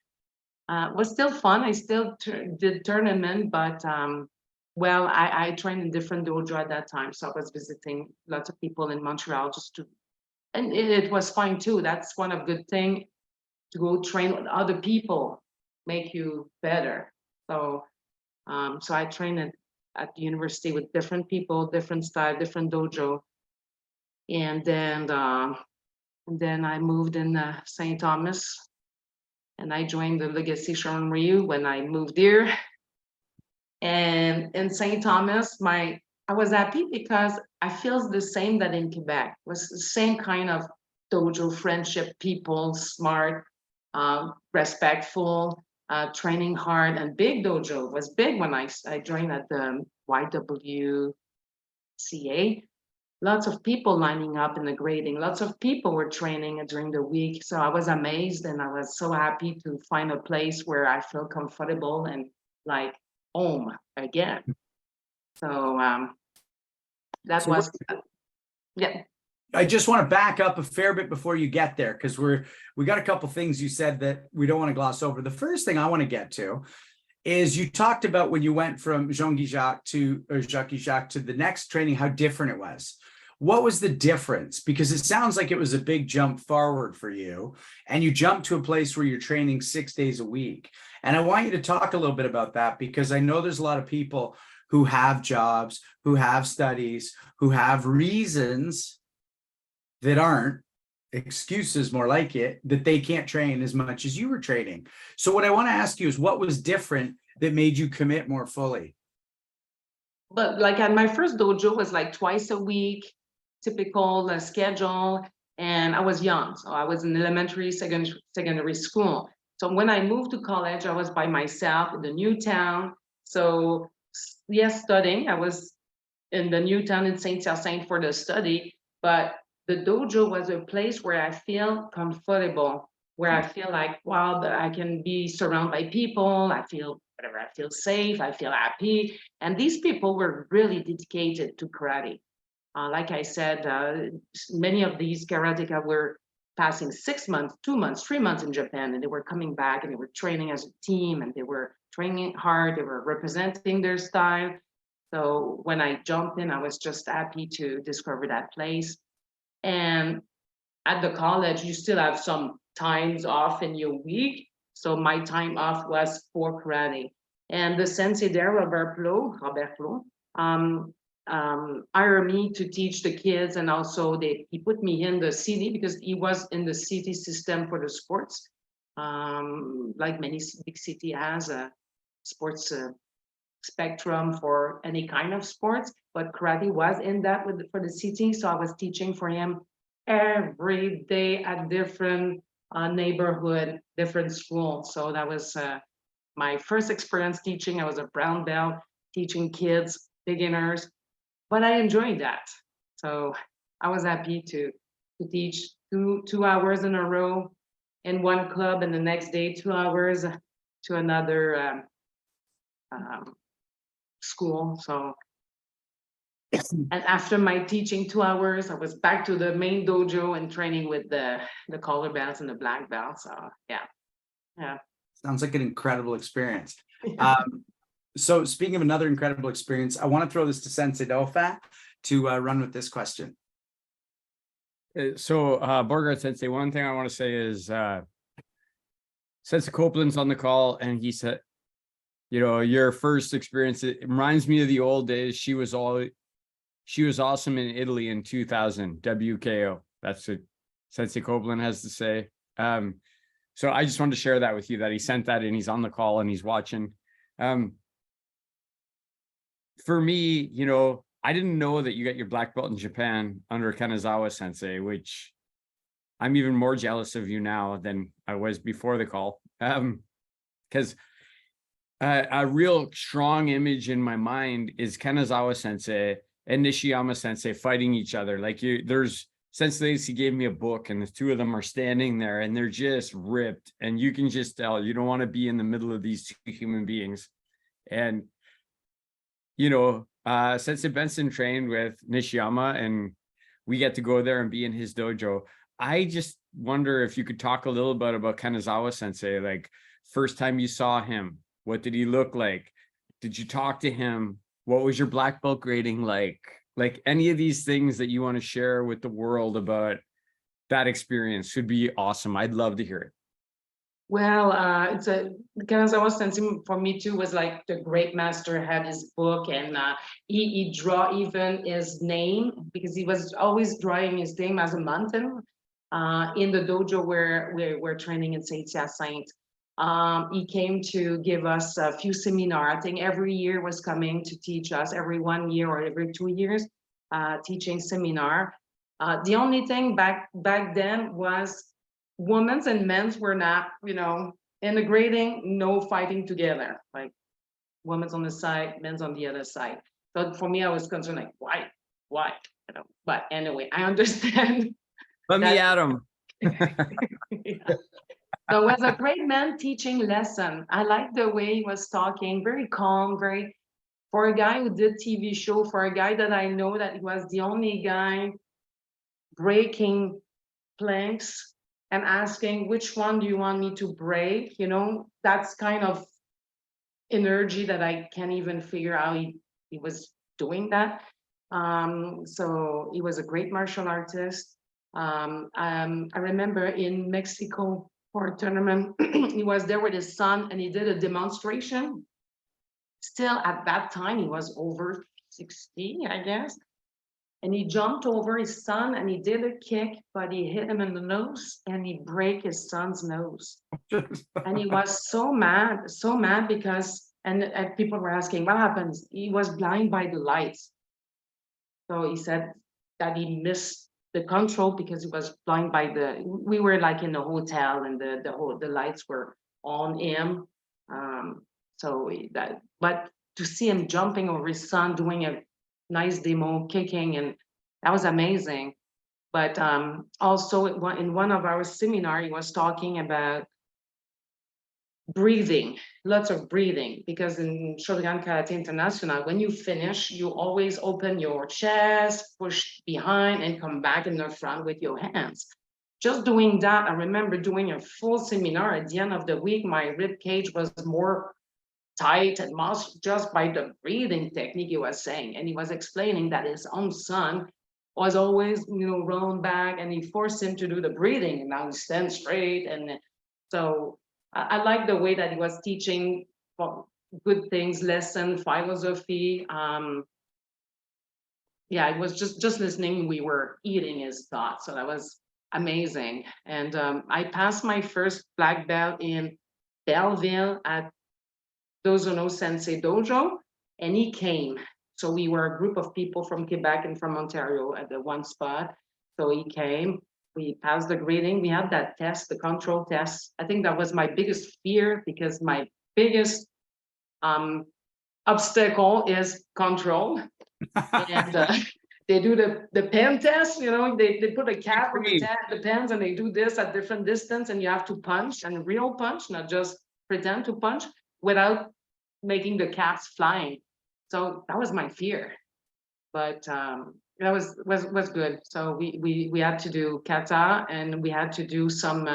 It was still fun. I still did tournament, but well, I trained in different dojo at that time. So I was visiting lots of people in Montreal and it was fine too. That's one of good thing, to go train with other people, make you better. So so I trained at the university with different people, different style, different dojo. And then I moved in St. Thomas, and I joined the Legacy Shorin Ryu when I moved here. And in St. Thomas, I was happy because I feel the same that in Quebec. It was the same kind of dojo friendship, people, smart, respectful, training hard, and big dojo. It was big when I joined at the YWCA. Lots of people lining up in the grading. Lots of people were training during the week. So I was amazed, and I was so happy to find a place where I feel comfortable and like home again. So that So was, yeah. I just want to back up a fair bit before you get there, because we got a couple things you said that we don't want to gloss over. The first thing I want to get to is you talked about when you went from Jean-Guy Jacques to the next training, how different it was. What was the difference? Because it sounds like it was a big jump forward for you, and you jumped to a place where you're training 6 days a week. And I want you to talk a little bit about that, because I know there's a lot of people who have jobs, who have studies, who have reasons that aren't excuses, more like it, that they can't train as much as you were training. So what I want to ask you is, what was different that made you commit more fully? But like at my first dojo was like twice a week, typical schedule, and I was young, so I was in elementary, secondary school. So when I moved to college, I was by myself in the new town. So yes, studying. I was in the new town in Saint-Hyacinthe for the study, but the dojo was a place where I feel comfortable, where I feel like, wow, that I can be surrounded by people. I feel whatever, I feel safe, I feel happy. And these people were really dedicated to karate. Like I said, many of these karateka were passing 6 months, 2 months, 3 months in Japan, and they were coming back and they were training as a team, and they were training hard, they were representing their style. So when I jumped in, I was just happy to discover that place. And at the college, you still have some times off in your week. So my time off was for karate. And the sensei there, Robert Plot, hired me to teach the kids, and also he put me in the city because he was in the city system for the sports. Like many big city has a sports spectrum for any kind of sports, but karate was in that for the city. So I was teaching for him every day at different neighborhood, different school. So that was my first experience teaching. I was a brown belt teaching kids, beginners, but I enjoyed that. So I was happy to teach 2 hours in a row in one club, and the next day 2 hours to another school. So, and after my teaching 2 hours, I was back to the main dojo and training with the color belts and the black belts. So yeah. Sounds like an incredible experience. So speaking of another incredible experience, I want to throw this to Sensei Dofa to run with this question. So Beauregard Sensei, one thing I want to say is Sensei Copeland's on the call, and he said, you know, your first experience, it reminds me of the old days. She was awesome in Italy in 2000, WKO. That's what Sensei Copeland has to say. So I just wanted to share that with you, that he sent that in. He's on the call and he's watching. For me, you know, I didn't know that you got your black belt in Japan under Kanazawa Sensei, which I'm even more jealous of you now than I was before the call. Because a real strong image in my mind is Kanazawa Sensei and Nishiyama Sensei fighting each other. Like Sensei Legacy gave me a book, and the two of them are standing there and they're just ripped, and you can just tell you don't want to be in the middle of these two human beings. And you know, Sensei Benson trained with Nishiyama, and we get to go there and be in his dojo. I just wonder if you could talk a little bit about Kanazawa Sensei, like first time you saw him, what did he look like? Did you talk to him? What was your black belt grading like? Like any of these things that you want to share with the world about that experience would be awesome. I'd love to hear it. Well, Kanazawa Sensei for me too was like the great master. Had his book, and he draw even his name, because he was always drawing his name as a mountain in the dojo where we're training in Sensei Saint. He came to give us a few seminars. I think every year was coming to teach us, every 1 year or every 2 years, teaching seminar. The only thing back then was women's and men's were not, integrating, no fighting together, like women's on the side, men's on the other side. So for me, I was concerned, like, why? But anyway, I understand. Let me at him. Yeah. So it was a great man teaching lesson. I like the way he was talking, very calm, for a guy who did TV show, for a guy that I know that he was the only guy breaking planks and asking, which one do you want me to break? That's kind of energy that I can't even figure out he was doing that. So he was a great martial artist. I remember in Mexico for a tournament, he was there with his son and he did a demonstration. Still at that time, he was over 60, I guess. And he jumped over his son and he did a kick, but he hit him in the nose and he broke his son's nose. And he was so mad because, and people were asking, what happens? He was blind by the lights. So he said that he missed the control because he was blind by we were like in the hotel and the lights were on him. But to see him jumping over his son, doing a nice demo, kicking, and that was amazing. But also in one of our seminars, he was talking about breathing, lots of breathing, because in Shotokan Karate International, when you finish, you always open your chest, push behind, and come back in the front with your hands. Just doing that, I remember doing a full seminar. At the end of the week, my rib cage was more tight and muscle just by the breathing technique he was saying. And he was explaining that his own son was always, rolling back, and he forced him to do the breathing, and now he stands straight. And so I like the way that he was teaching good things, lesson, philosophy. Yeah, it was just listening. We were eating his thoughts, so that was amazing. And I passed my first black belt in Belleville at Dozono Sensei Dojo, and he came. So we were a group of people from Quebec and from Ontario at the one spot. So he came, we passed the grading, we had that test, the control test. I think that was my biggest fear, because my biggest obstacle is control. And they do the pen test, they put a cap on the pens and they do this at different distance, and you have to punch, and real punch, not just pretend to punch, without making the caps flying. So that was my fear, but that was good. So we had to do kata, and we had to do some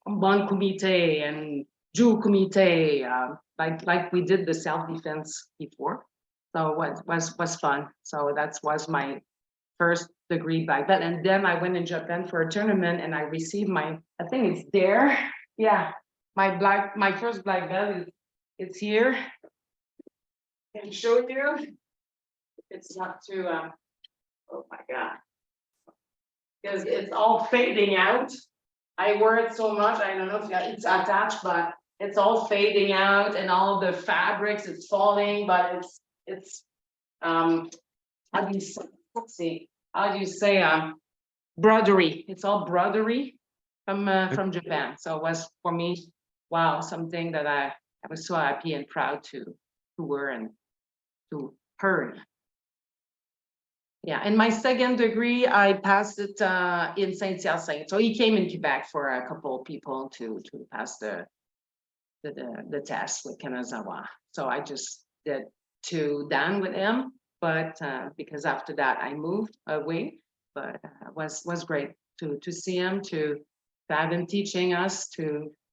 bon kumite and ju kumite, like we did the self-defense before. So it was fun. So that was my first degree black belt. And then I went in Japan for a tournament, and I received I think it's there. Yeah, my first black belt it's here. Can I show you? It's not too oh my god, because it's all fading out. I wear it so much, I don't know if it's attached, but it's all fading out, and all the fabrics, it's falling, but it's how do you say, let's see, how do you say broderie? It's all broderie from Japan. So it was, for me, wow, something that I was so happy and proud to wear and to earn. Yeah, and my second degree, I passed it in Sensei. So he came in Quebec for a couple of people to pass the test with Kanazawa. So I just did 2 Dan with him, but because after that I moved away. But was great to see him, to have him teaching us.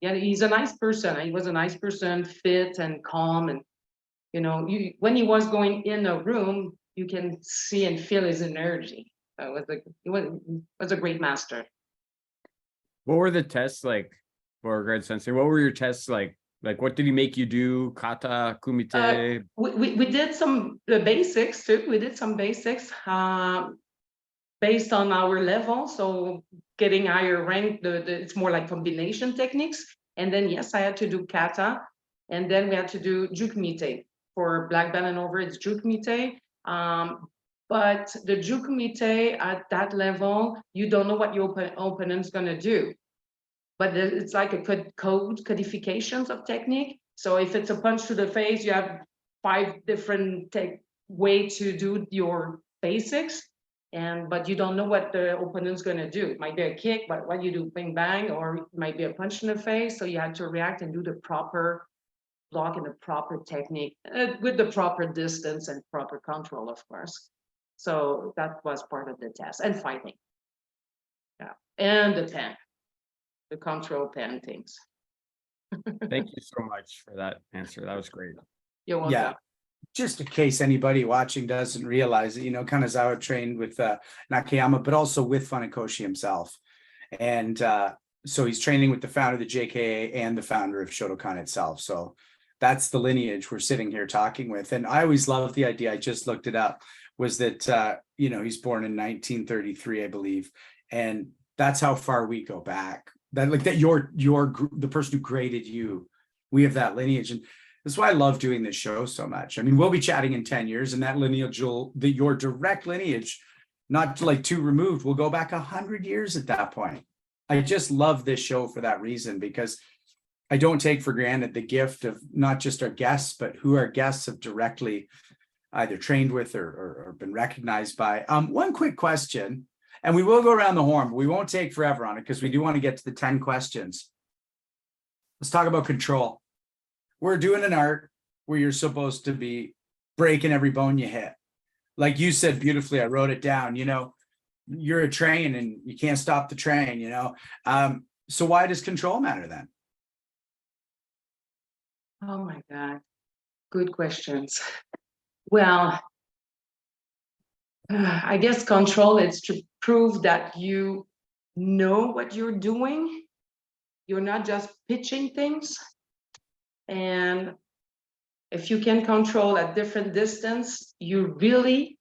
Yeah, he's a nice person. He was a nice person, fit and calm, and when he was going in a room, you can see and feel his energy. It was a great master. What were the tests like, Beauregard Sensei? What were your tests like? Like, what did he make you do? Kata, kumite? We did some the basics too. We did some basics based on our level. So getting higher rank, it's more like combination techniques. And then yes, I had to do kata, and then we had to do jukumite for black belt and over. It's jukumite. But the jukumite at that level, you don't know what your opponent's gonna do. But it's like a codifications of technique. So if it's a punch to the face, you have 5 different way to do your basics. But you don't know what the opponent's gonna do. It might be a kick, but what you do, bang bang, or it might be a punch in the face. So you have to react and do the proper block and the proper technique with the proper distance and proper control, of course. So that was part of the test, and fighting. Yeah, and the pen. The control pen things. Thank you so much for that answer. That was great. You're welcome. Yeah. Just in case anybody watching doesn't realize it, Kanazawa trained with Nakayama, but also with Funakoshi himself. And so he's training with the founder of the JKA and the founder of Shotokan itself. So that's the lineage we're sitting here talking with. And I always loved the idea, I just looked it up, was that, he's born in 1933, I believe. And that's how far we go back. That you're the person who graded you. We have that lineage. And that's why I love doing this show so much. I mean, we'll be chatting in 10 years, and that lineage, your direct lineage, not like 2 removed, will go back 100 years at that point. I just love this show for that reason, because I don't take for granted the gift of not just our guests, but who our guests have directly either trained with or been recognized by. One quick question, and we will go around the horn, but we won't take forever on it because we do want to get to the 10 questions. Let's talk about control. We're doing an art where you're supposed to be breaking every bone you hit. Like you said beautifully, I wrote it down, you're a train and you can't stop the train, So why does control matter then? Oh my God. Good questions. Well, I guess control is to prove that you know what you're doing. You're not just pitching things. And if you can control at different distance, you really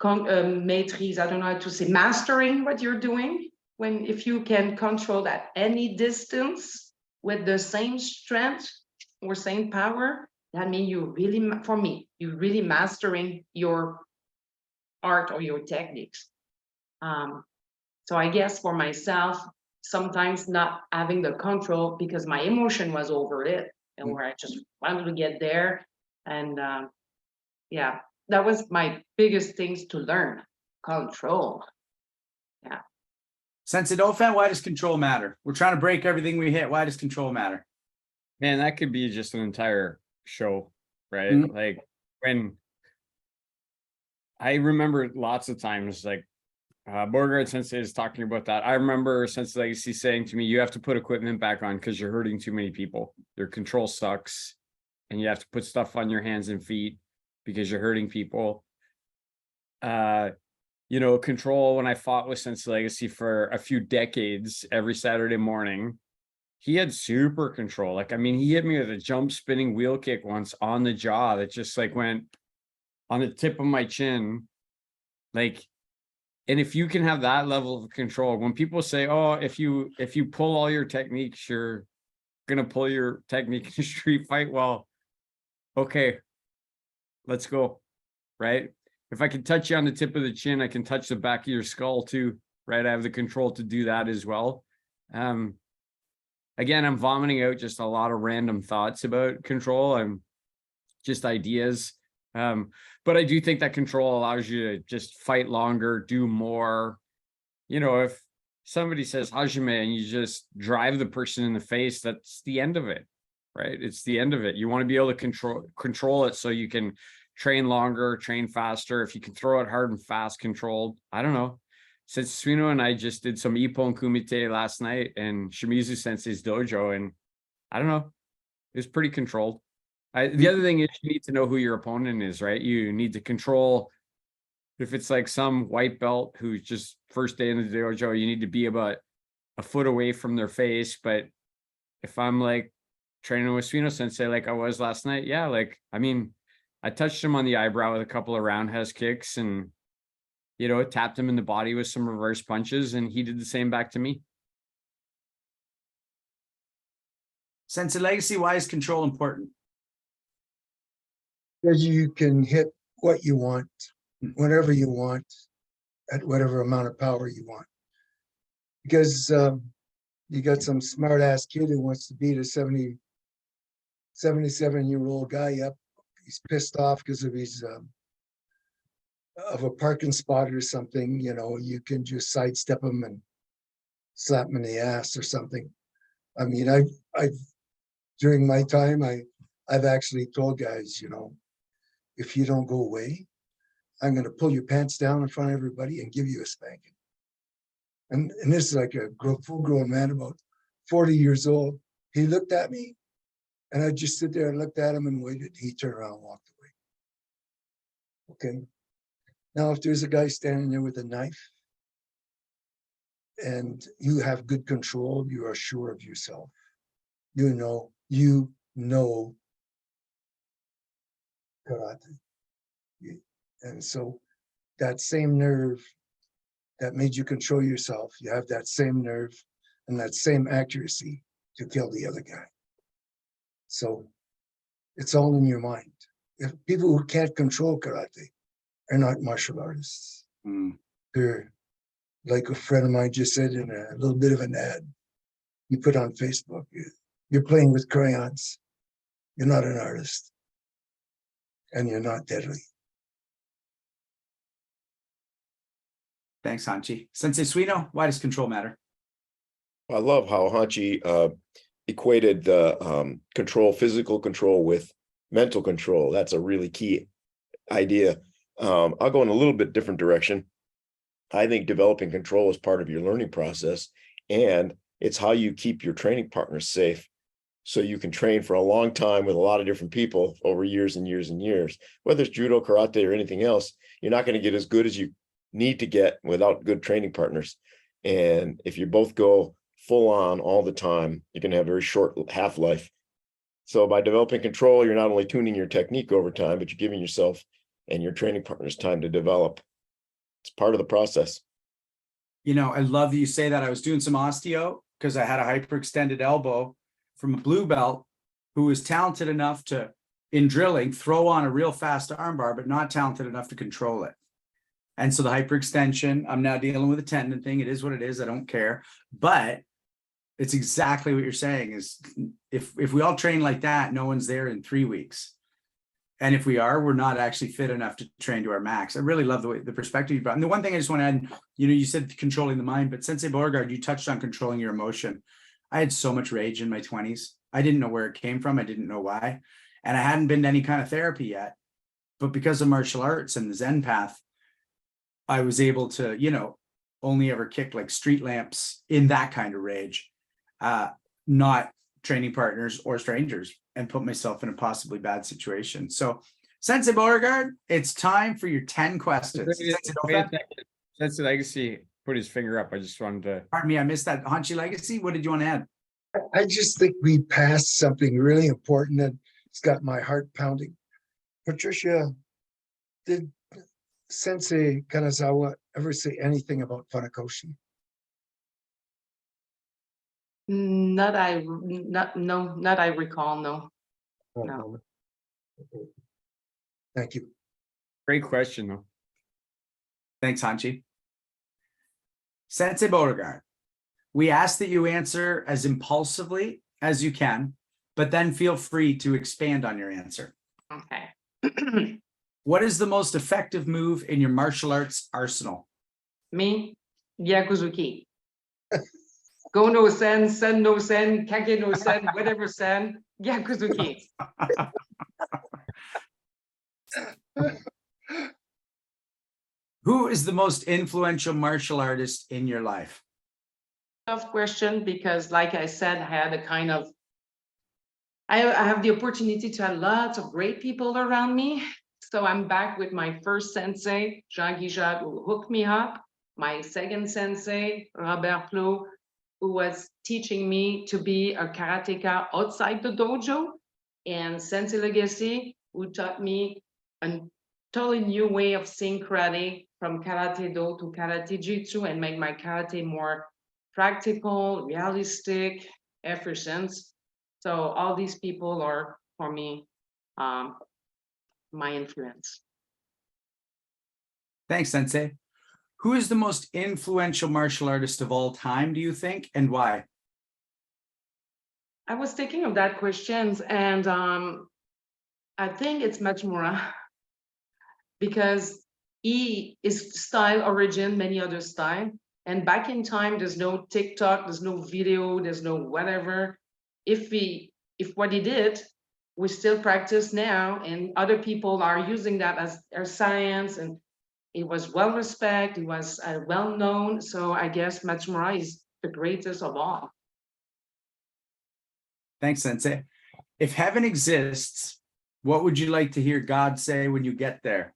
maîtrise, I don't know how to say, mastering what you're doing. If you can control at any distance with the same strength or same power, that means for me, you're really mastering your art or your techniques. So I guess for myself, sometimes not having the control because my emotion was over it, and where I just wanted to get there. And yeah, that was my biggest things to learn, control. Yeah. Sensei Dauphin, why does control matter? We're trying to break everything we hit. Why does control matter? Man, that could be just an entire show, right? Like when I remember lots of times, like Beauregard Sensei is talking about that. I remember Sensei Legacy saying to me, you have to put equipment back on because you're hurting too many people. Your control sucks. And you have to put stuff on your hands and feet because you're hurting people. Control, when I fought with Sensei Legacy for a few decades, every Saturday morning, he had super control. Like, I mean, he hit me with a jump spinning wheel kick once on the jaw that just like went on the tip of my chin. Like, and if you can have that level of control, when people say, oh, if you pull all your techniques, you're gonna pull your technique in a street fight. Well, okay, let's go. Right? If I can touch you on the tip of the chin, I can touch the back of your skull too, right? I have the control to do that as well. Again, I'm vomiting out just a lot of random thoughts about control. I'm just ideas. But I do think that control allows you to just fight longer, do more. If somebody says Hajime and you just drive the person in the face, that's the end of it, right? It's the end of it. You want to be able to control it so you can train longer, train faster. If you can throw it hard and fast controlled, I don't know. Since Suino and I just did some Ippon Kumite last night in Shimizu Sensei's dojo, and I don't know, it was pretty controlled. The other thing is you need to know who your opponent is, right? You need to control. If it's like some white belt who's just first day in the dojo, you need to be about a foot away from their face. But if I'm like training with Suino Sensei, like I was last night, yeah, like, I mean, I touched him on the eyebrow with a couple of roundhouse kicks and, you know, tapped him in the body with some reverse punches, and he did the same back to me. Sensei Legacy, why is control important? Because you can hit what you want, whenever you want, at whatever amount of power you want. Because you got some smart ass kid who wants to beat a 77-year-old guy up. He's pissed off because of his of a parking spot or something. You know, you can just sidestep him and slap him in the ass or something. I mean, I've during my time, I've actually told guys, you know, if you don't go away, I'm going to pull your pants down in front of everybody and give you a spanking. And this is like a full-grown man, about 40 years old. He looked at me, and I just sit there and looked at him and waited. He turned around and walked away. Okay. Now, if there's a guy standing there with a knife and you have good control, you are sure of yourself. You know karate. And so that same nerve that made you control yourself, you have that same nerve and that same accuracy to kill the other guy. So it's all in your mind. If people who can't control karate are not martial artists. They're, like a friend of mine just said in a little bit of an ad you put on Facebook, you're playing with crayons. You're not an artist. And you're not deadly. Thanks, Hanshi. Sensei Suino, why does control matter? I love how Hanshi equated the physical control with mental control. That's a really key idea. I'll go in a little bit different direction. I think developing control is part of your learning process, and it's how you keep your training partners safe so you can train for a long time with a lot of different people over years and years and years. Whether it's judo, karate, or anything else, you're not going to get as good as you need to get without good training partners. And if you both go full on all the time, you're going to have a very short half-life. So by developing control, you're not only tuning your technique over time, but you're giving yourself and your training partners time to develop. It's part of the process. You know, I love that you say that. I was doing some osteo because I had a hyperextended elbow from a blue belt who was talented enough to, in drilling, throw on a real fast armbar, but not talented enough to control it. And so the hyperextension, I'm now dealing with a tendon thing. It is what it is. I don't care. But it's exactly what you're saying is if we all train like that, no one's there in 3 weeks. And if we are, we're not actually fit enough to train to our max. I really love the perspective you brought. And the one thing I just want to add, you know, you said controlling the mind, but Sensei Beauregard, you touched on controlling your emotion. I had so much rage in my 20s. I didn't know where it came from. I didn't know why. And I hadn't been to any kind of therapy yet. But because of martial arts and the Zen path, I was able to, you know, only ever kick like street lamps in that kind of rage, not training partners or strangers, and put myself in a possibly bad situation. So Sensei Beauregard, it's time for your 10 questions. Sensei Legacy put his finger up. I just wanted to. Pardon me, I missed that. Hanshi Legacy, what did you want to add? I just think we passed something really important and it's got my heart pounding. Patricia, did Sensei Kanazawa ever say anything about Funakoshi? Not I recall, no. No. Okay. Thank you. Great question, though. Thanks, Hanshi. Sensei Beauregard, we ask that you answer as impulsively as you can, but then feel free to expand on your answer. Okay. What is the most effective move in your martial arts arsenal? Me, Gyakuzuki. Go no sen, sen no sen, kage no sen, whatever sen, Gyakuzuki. Who is the most influential martial artist in your life? Tough question because, like I said, I had a kind of, I have the opportunity to have lots of great people around me. So I'm back with my first sensei, Jean Guijat, who hooked me up. My second sensei, Robert Plot, who was teaching me to be a karateka outside the dojo, and Sensei Legacy, who taught me a totally new way of seeing karate, from karate do to karate jutsu, and make my karate more practical, realistic, efficient. So all these people are, for me, my influence. Thanks, Sensei. Who is the most influential martial artist of all time, do you think, and why? I was thinking of that questions, and I think it's Machimura, because he is style origin, many other style. And back in time, there's no TikTok, there's no video, there's no whatever. If what he did, we still practice now, and other people are using that as science, and it was well respected, it was well known. So I guess Machimura is the greatest of all. Thanks, Sensei. If heaven exists, what would you like to hear God say when you get there?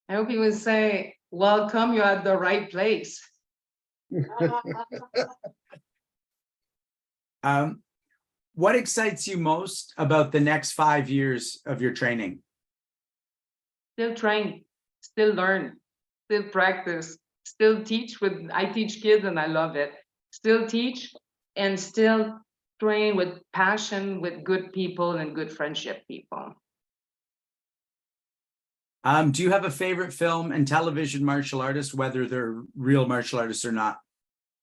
I hope he would say, welcome, you're at the right place. What excites you most about the next 5 years of your training? Still train, still learn, still practice, still teach. I teach kids and I love it. Still teach and still train with passion, with good people and good friendship people. Do you have a favorite film and television martial artist, whether they're real martial artists or not?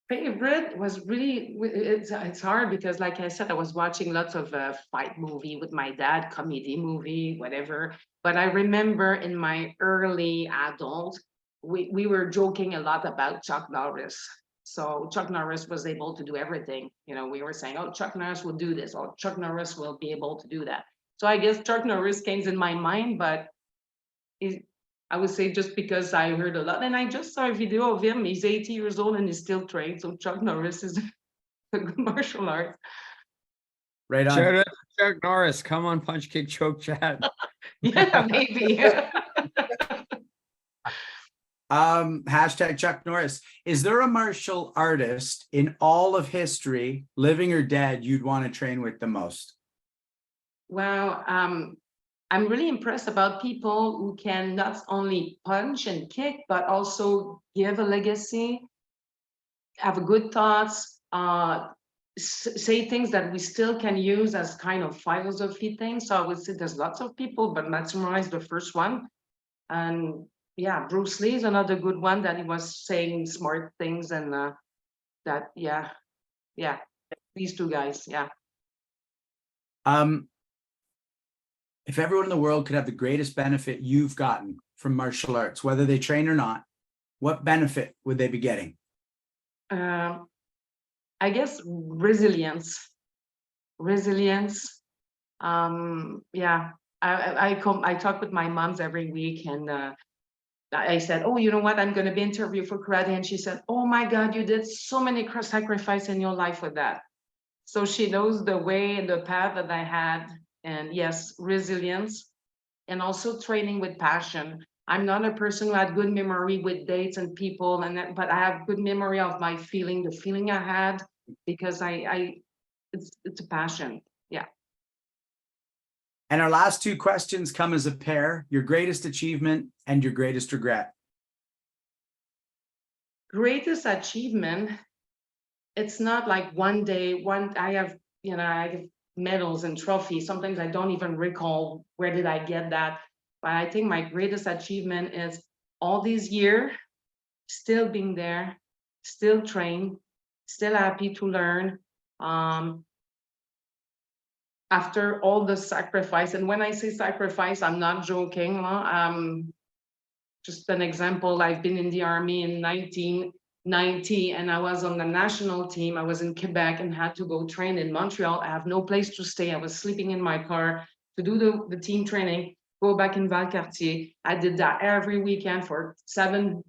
Favorite was really, it's hard because, like I said, I was watching lots of fight movie with my dad, comedy movie, whatever. But I remember in my early adult, we were joking a lot about Chuck Norris. So Chuck Norris was able to do everything. You know, we were saying, oh, Chuck Norris will do this, or Chuck Norris will be able to do that. So I guess Chuck Norris came in my mind, but I would say just because I heard a lot, and I just saw a video of him. He's 80 years old and he's still trained. So Chuck Norris is a good martial art. Right on. Shout out to Chuck Norris. Come on, Punch Kick Choke Chat. Yeah, maybe. Hashtag Chuck Norris. Is there a martial artist in all of history, living or dead, you'd want to train with the most? Wow. I'm really impressed about people who can not only punch and kick, but also give a legacy, have good thoughts, say things that we still can use as kind of philosophy things. So I would say there's lots of people, but Matsumura is the first one. And yeah, Bruce Lee is another good one, that he was saying smart things, and that, yeah, these two guys, yeah. If everyone in the world could have the greatest benefit you've gotten from martial arts, whether they train or not, what benefit would they be getting? I guess resilience. Yeah, I talk with my moms every week, and I said, oh, you know what, I'm going to be interviewed for karate, and she said, oh my God, you did so many sacrifices in your life with that. So she knows the way and the path that I had. And yes, resilience, and also training with passion. I'm not a person who had good memory with dates and people, but I have good memory of my feeling, the feeling I had, because it's a passion. Yeah. And our last two questions come as a pair: your greatest achievement and your greatest regret. Greatest achievement, it's not like one day, I have medals and trophies. Sometimes I don't even recall where did I get that. But I think my greatest achievement is all these years, still being there, still trained, still happy to learn. After all the sacrifice, and when I say sacrifice, I'm not joking. Just an example, I've been in the Army in 1990, and I was on the national team. I was in Quebec and had to go train in Montreal. I have no place to stay. I was sleeping in my car to do the team training, go back in Valcartier. I did that every weekend for seven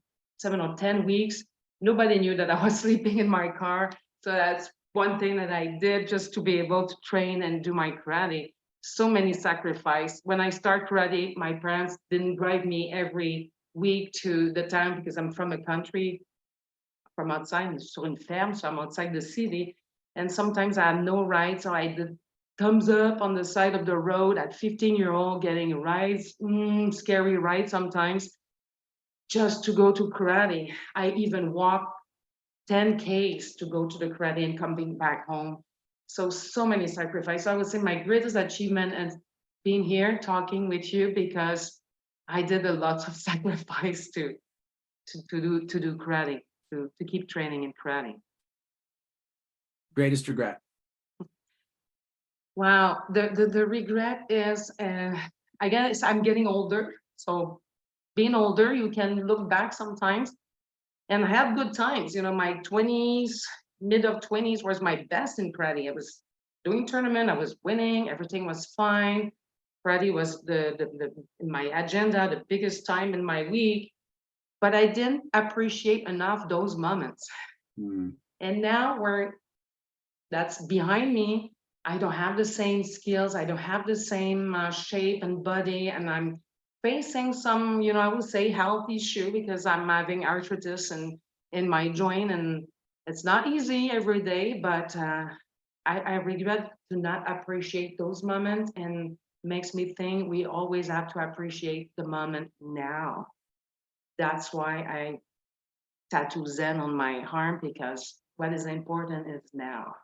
or 10 weeks. Nobody knew that I was sleeping in my car. So that's one thing that I did, just to be able to train and do my karate. So many sacrifices. When I start karate, my parents didn't drive me every week to the town, because I'm from a country, from outside, sur une ferme, so I'm outside the city. And sometimes I had no rides, so I did thumbs up on the side of the road at 15-year-old getting rides, scary rides sometimes, just to go to karate. I even walked 10 Ks to go to the karate and coming back home. So many sacrifices. I would say my greatest achievement is being here talking with you, because I did a lot of sacrifice to do karate, to keep training in karate. Greatest regret? Wow, the regret is, I guess I'm getting older. So being older, you can look back sometimes and have good times. You know, my 20s, mid of 20s was my best in karate. I was doing tournament, I was winning, everything was fine. Karate was in my agenda, the biggest time in my week, but I didn't appreciate enough those moments. Mm. And now that's behind me, I don't have the same skills, I don't have the same shape and body, and I'm facing some, I would say health issue, because I'm having arthritis in my joint, and it's not easy every day, but I regret to not appreciate those moments, and makes me think we always have to appreciate the moment now. That's why I tattoo Zen on my arm, because what is important is now.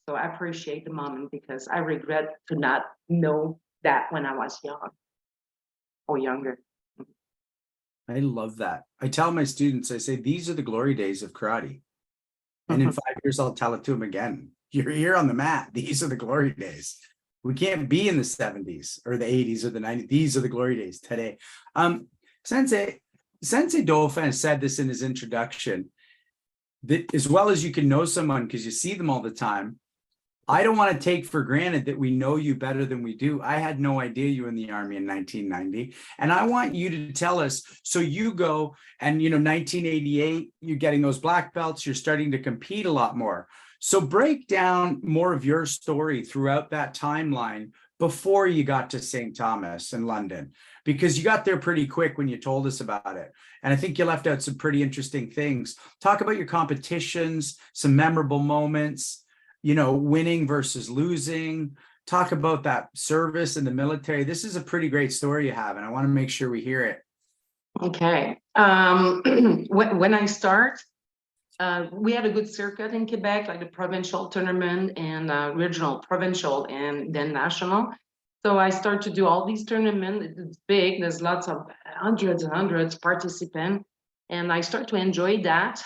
So I appreciate the moment, because I regret to not know that when I was young or younger. I love that. I tell my students, I say, these are the glory days of karate. And in 5 years, I'll tell it to them again. You're here on the mat. These are the glory days. We can't be in the 70s or the 80s or the 90s. These are the glory days today. Sensei Dauphin said this in his introduction, that as well as you can know someone because you see them all the time, I don't want to take for granted that we know you better than we do. I had no idea you were in the Army in 1990. And I want you to tell us, so you go and, 1988, you're getting those black belts, you're starting to compete a lot more. So break down more of your story throughout that timeline before you got to St. Thomas in London, because you got there pretty quick when you told us about it. And I think you left out some pretty interesting things. Talk about your competitions, some memorable moments, winning versus losing. Talk about that service in the military. This is a pretty great story you have, and I want to make sure we hear it. Okay. When I start, we had a good circuit in Quebec, like the provincial tournament and regional, provincial, and then national. So I start to do all these tournaments. It's big. There's lots of hundreds and hundreds participants, and I start to enjoy that.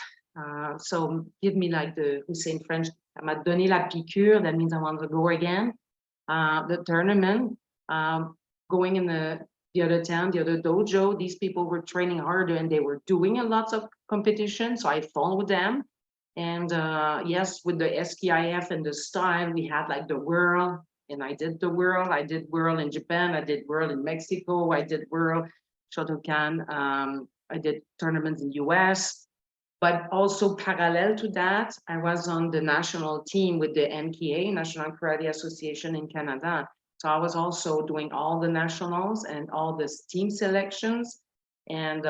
So give me, like we say in French, ça m'a donné la piqûre. That means I want to go again. The tournament, going in the other town, the other dojo, these people were training harder and they were doing a lot of competition. So I followed them. And yes, with the SKIF and the style, we had like the world, and I did the world. I did world in Japan. I did world in Mexico. I did World Shotokan. I did tournaments in US. But also parallel to that, I was on the national team with the NKA, National Karate Association in Canada. So I was also doing all the nationals and all the team selections. And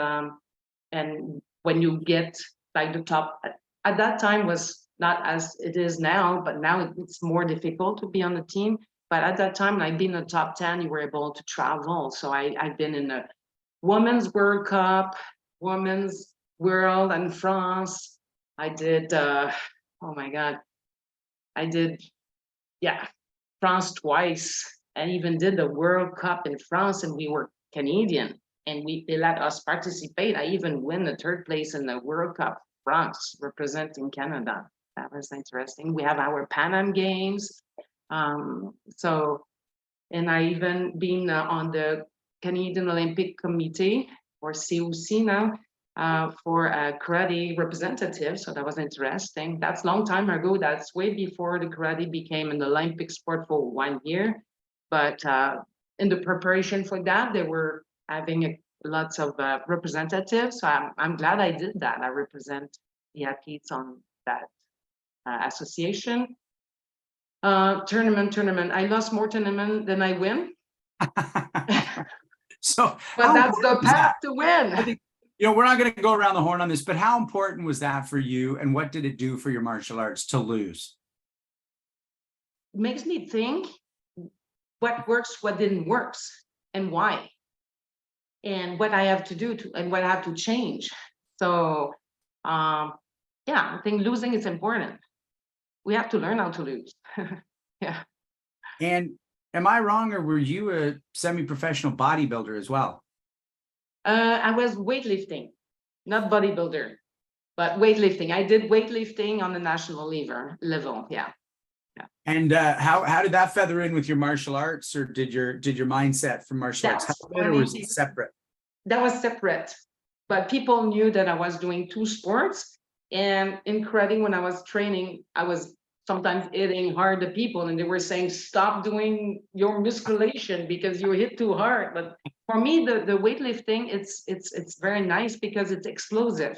when you get like the top, at that time was not as it is now, but now it's more difficult to be on the team. But at that time, like being in the top 10, you were able to travel. So I've been in the Women's World Cup, Women's World in France. I did, oh my God, I did, France twice. I even did the World Cup in France, and we were Canadian, and they let us participate. I even win the 3rd place in the World Cup, France, representing Canada. That was interesting. We have our Pan Am Games. And I even been on the Canadian Olympic Committee, or COC now, for a karate representative. So that was interesting. That's a long time ago. That's way before the karate became an Olympic sport for 1 year. But in the preparation for that, they were having lots of representatives. So I'm glad I did that. I represent the athletes on that association. Tournament. I lost more tournament than I win. So, But that's the path to win. we're not going to go around the horn on this, but how important was that for you, and what did it do for your martial arts to lose? Makes me think what works, what didn't work, and why, and what I have to do to, and what I have to change. So, yeah, I think losing is important. We have to learn how to lose. Yeah. And am I wrong, or were you a semi-professional bodybuilder as well? I was weightlifting, not bodybuilder, but weightlifting. I did weightlifting on the national level. Yeah. And how did that feather in with your martial arts, or did your mindset from martial arts help it, or was it separate? That was separate, but people knew that I was doing two sports. And in karate, when I was training, I was sometimes hitting hard the people, and they were saying, stop doing your musculation because you hit too hard. But for me, the weightlifting, it's very nice because it's explosive.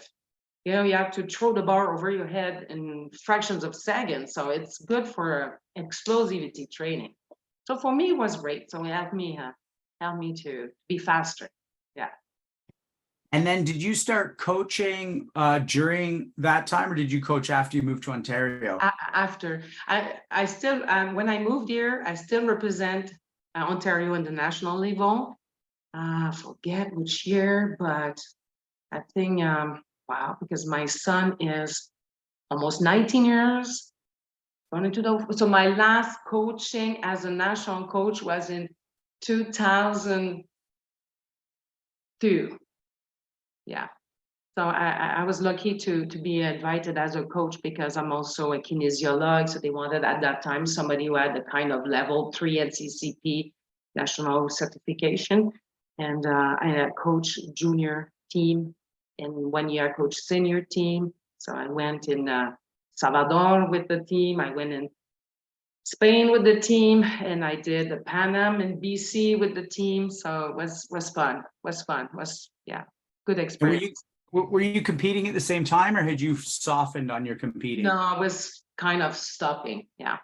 You know, you have to throw the bar over your head in fractions of seconds. So it's good for explosivity training. So for me, it was great. So it helped me to be faster. Yeah. And then did you start coaching during that time, or did you coach after you moved to Ontario? After I still, when I moved here, I still represent Ontario in the national level. I forget which year, but I think, wow, because my son is almost 19 years. So my last coaching as a national coach was in 2002. Yeah. So I was lucky to be invited as a coach because I'm also a kinesiologist. So they wanted at that time somebody who had the kind of level 3 NCCP national certification. And I coached junior team, and 1 year I coached senior team. So I went in Salvador with the team. I went in Spain with the team, and I did the Pan Am in BC with the team. So it was fun. Yeah, good experience. Were you competing at the same time, or had you softened on your competing? No, I was kind of stopping. Yeah.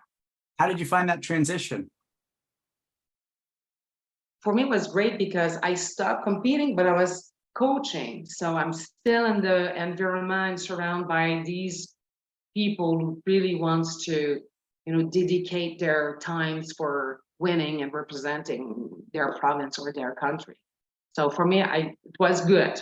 How did you find that transition? For me, it was great because I stopped competing, but I was coaching. So I'm still in the environment surrounded by these people who really wants to, dedicate their times for winning and representing their province or their country. So for me, it was good.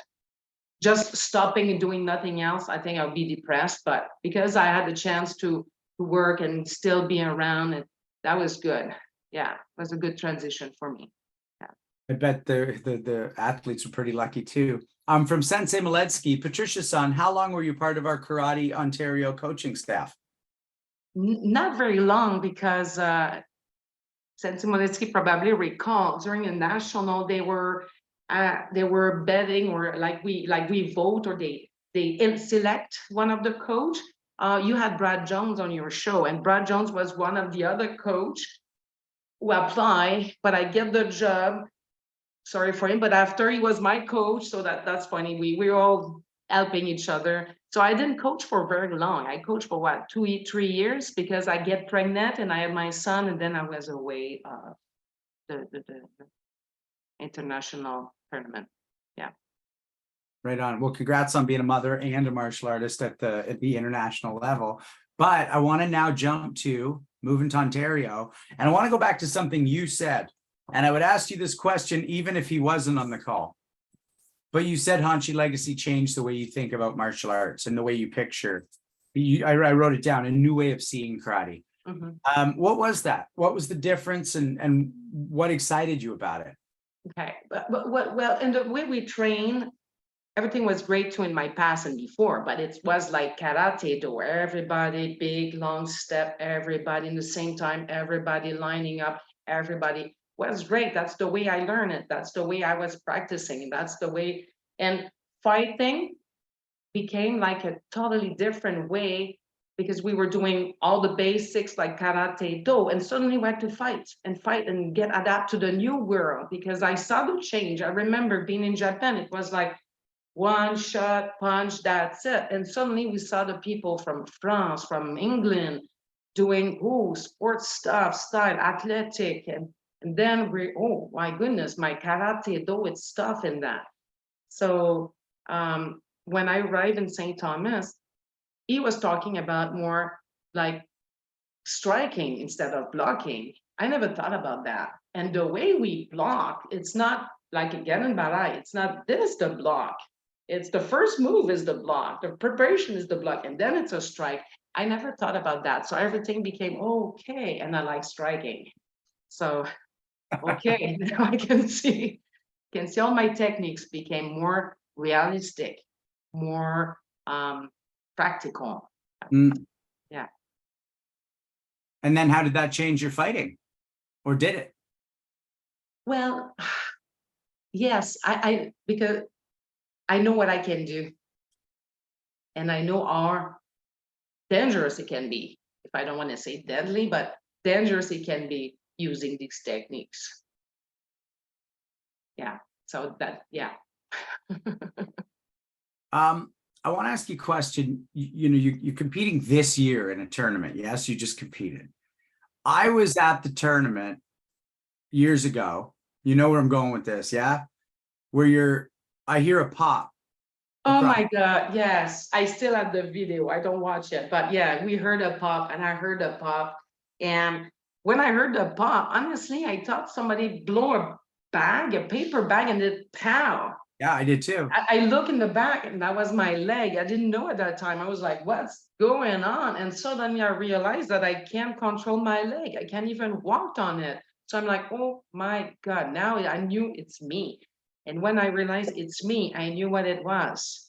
Just stopping and doing nothing else, I think I would be depressed. But because I had the chance to work and still be around, and that was good. Yeah, it was a good transition for me. Yeah. I bet the athletes were pretty lucky too. From Sensei Miletsky, Patricia-san, how long were you part of our Karate Ontario coaching staff? Not very long, because Sensei Miletsky probably recall during the national they were betting, or like we vote, or they select one of the coach. You had Brad Jones on your show, and Brad Jones was one of the other coach who apply, but I get the job. Sorry for him, but after he was my coach, so that's funny. We were all helping each other. So I didn't coach for very long. I coached for what, 3 years, because I get pregnant and I had my son, and then I was away the international tournament. Yeah. Right on. Well, congrats on being a mother and a martial artist at the international level. But I want to now jump to moving to Ontario, and I want to go back to something you said. And I would ask you this question even if he wasn't on the call. But you said Hanshi Legacy changed the way you think about martial arts and the way you picture. I wrote it down, a new way of seeing karate. Mm-hmm. What was that? What was the difference, and what excited you about it? Okay, well, in the way we train, everything was great too in my past and before, but it was like karate do, everybody big, long step, everybody in the same time, everybody lining up, everybody was great. That's the way I learned it. That's the way I was practicing. That's the way. And fighting became like a totally different way, because we were doing all the basics like karate do, and suddenly we had to fight and get adapt to the new world, because I saw the change. I remember being in Japan, it was like one shot, punch, that's it. And suddenly we saw the people from France, from England doing sports stuff, style, athletic, and then oh my goodness, my karate do, it's stuff in that. So when I arrived in St. Thomas, he was talking about more like striking instead of blocking. I never thought about that. And the way we block, it's not like a Genin Barai. It's not this the block. It's the first move is the block. The preparation is the block. And then it's a strike. I never thought about that. So everything became okay. And I like striking. So, okay, now I can see all my techniques became more realistic, more practical. Mm. Yeah. And then how did that change your fighting? Or did it? Well, yes, I because I know what I can do. And I know how dangerous it can be. If I don't want to say deadly, but dangerous it can be using these techniques. Yeah. So that, yeah. I want to ask you a question. You're competing this year in a tournament. Yes, you just competed. I was at the tournament years ago. You know where I'm going with this, yeah? Where I hear a pop. Oh my God, yes. I still have the video. I don't watch it, but yeah, we heard a pop and I heard a pop. And when I heard the pop, honestly, I thought somebody blew a bag, a paper bag, and it pow. Yeah, I did too. I look in the back and that was my leg. I didn't know at that time. I was like, what's going on? And suddenly I realized that I can't control my leg. I can't even walk on it. So I'm like, oh my God, now I knew it's me. And when I realized it's me, I knew what it was.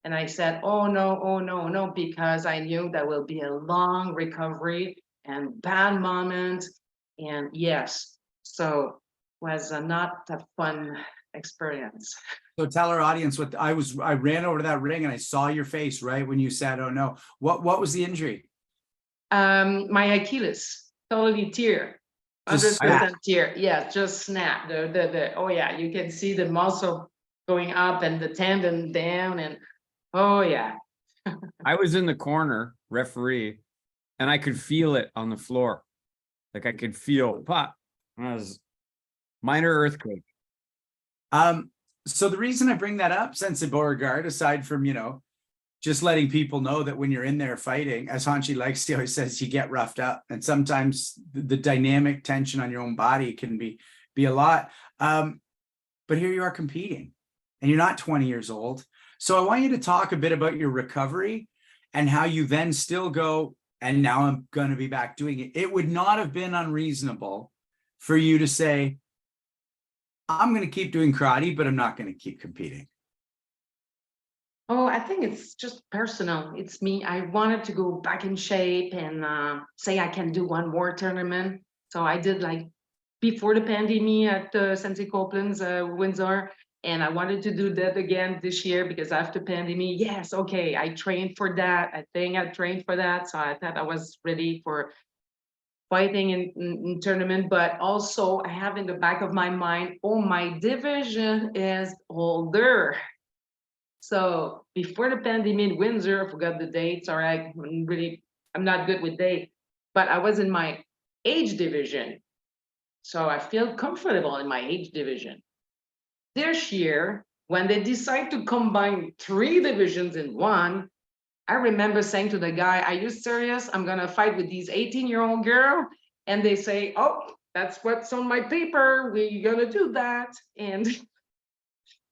And I said, oh no, no, because I knew there will be a long recovery and bad moment. And yes, so was not a fun experience. So tell our audience what I ran over to that ring and I saw your face right when you said, oh no. What was the injury? My Achilles totally tear. 100% tear. Yeah, just snap. Oh yeah, you can see the muscle going up and the tendon down, and oh yeah. I was in the corner, referee, and I could feel it on the floor. Like I could feel pop. It was minor earthquake. So the reason I bring that up, Sensei Beauregard, aside from, just letting people know that when you're in there fighting, as Hanshi Legacy always says, you get roughed up. And sometimes the dynamic tension on your own body can be a lot. But here you are competing and you're not 20 years old. So I want you to talk a bit about your recovery and how you then still go, and now I'm going to be back doing it. It would not have been unreasonable for you to say, I'm going to keep doing karate, but I'm not going to keep competing. Oh, I think it's just personal. It's me. I wanted to go back in shape and say I can do one more tournament. So I did like before the pandemic at Sensei Copeland's Windsor. And I wanted to do that again this year because after pandemic, yes, okay, I trained for that. I think I trained for that. So I thought I was ready for fighting in tournament, but also I have in the back of my mind, oh, my division is older. So before the pandemic, Windsor, I forgot the dates. All right, I'm not good with dates, but I was in my age division. So I feel comfortable in my age division. This year, when they decide to combine 3 divisions in one, I remember saying to the guy, are you serious? I'm gonna fight with these 18-year-old girl. And they say, oh, that's what's on my paper. We're gonna do that. And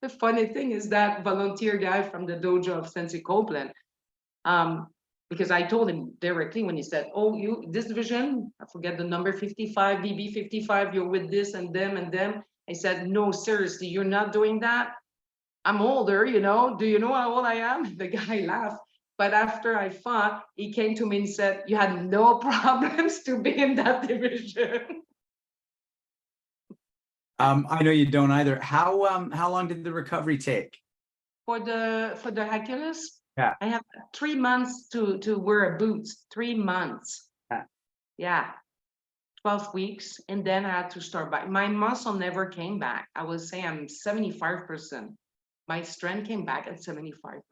the funny thing is that volunteer guy from the dojo of Sensei Copeland, because I told him directly when he said, oh, this division, I forget the number 55, BB 55, you're with this and them. I said, no, seriously, you're not doing that. I'm older, do you know how old I am? The guy laughed. But after I fought, he came to me and said, you had no problems to be in that division. I know you don't either. How long did the recovery take? For the Achilles, Yeah. I have 3 months to wear boots. 3 months. Yeah. 12 weeks, and then I had to start back. My muscle never came back. I would say I'm 75%. My strength came back at 75%.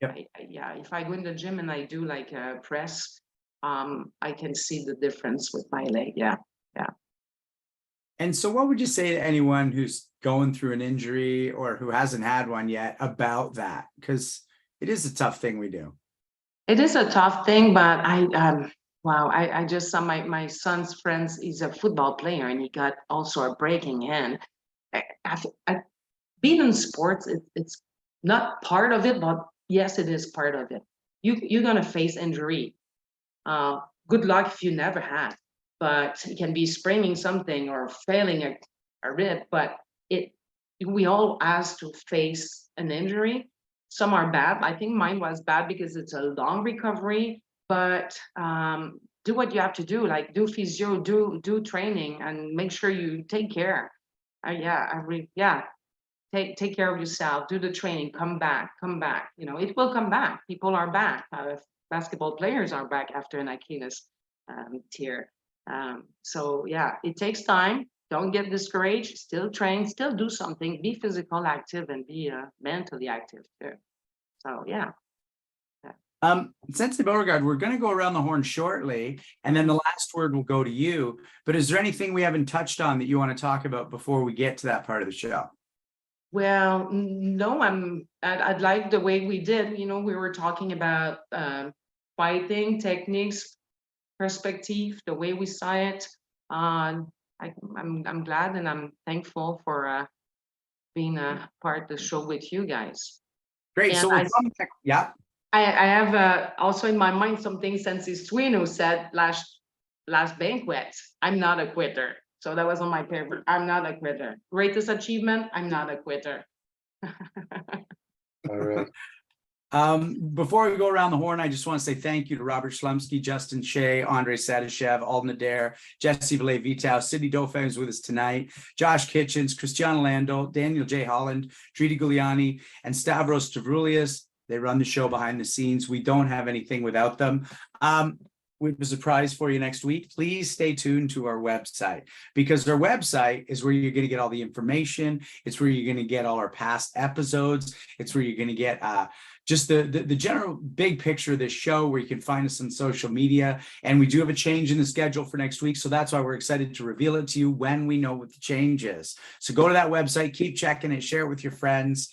Yep. Yeah, if I go in the gym and I do like a press, I can see the difference with my leg. Yeah. And so what would you say to anyone who's going through an injury or who hasn't had one yet about that? Because it is a tough thing we do. It is a tough thing, but wow, I just saw my son's friends, he's a football player and he got also a breaking hand. Being in sports, it's not part of it, but yes, it is part of it. You're gonna face injury. Good luck if you never had, but it can be spraining something or failing a rib, but we all ask to face an injury. Some are bad. I think mine was bad because it's a long recovery, but do what you have to do, like do physio, do training, and make sure you take care. Take care of yourself, do the training, come back. You know, it will come back. People are back. Basketball players are back after an Achilles tear. So yeah, it takes time. Don't get discouraged. Still train, still do something. Be physical active and be mentally active too. So yeah. Sensei Beauregard, we're going to go around the horn shortly, and then the last word will go to you. But is there anything we haven't touched on that you want to talk about before we get to that part of the show? Well, no, I'd like the way we did. You know, we were talking about fighting techniques, perspective, the way we saw it. I'm glad and I'm thankful for being a part of the show with you guys. Great. And So yeah. I have also in my mind something Sensei Suino said last banquet. I'm not a quitter. So that was on my paper. I'm not a quitter. Greatest achievement, I'm not a quitter. All right. Before we go around the horn, I just want to say thank you to Robert Schlumsky, Justin Shea, Andre Sadishev, Alden Adair, Jesse Valet Vitao, Sidney Dauphin is with us tonight, Josh Kitchens, Cristiano Lando, Daniel J. Holland, Tridi Giuliani, and Stavros Stavroulias. They run the show behind the scenes. We don't have anything without them. We have a surprise for you next week. Please stay tuned to our website, because our website is where you're going to get all the information. It's where you're going to get all our past episodes. It's where you're going to get just the general big picture of this show, where you can find us on social media. And we do have a change in the schedule for next week. So that's why we're excited to reveal it to you when we know what the change is. So go to that website, keep checking it, share it with your friends.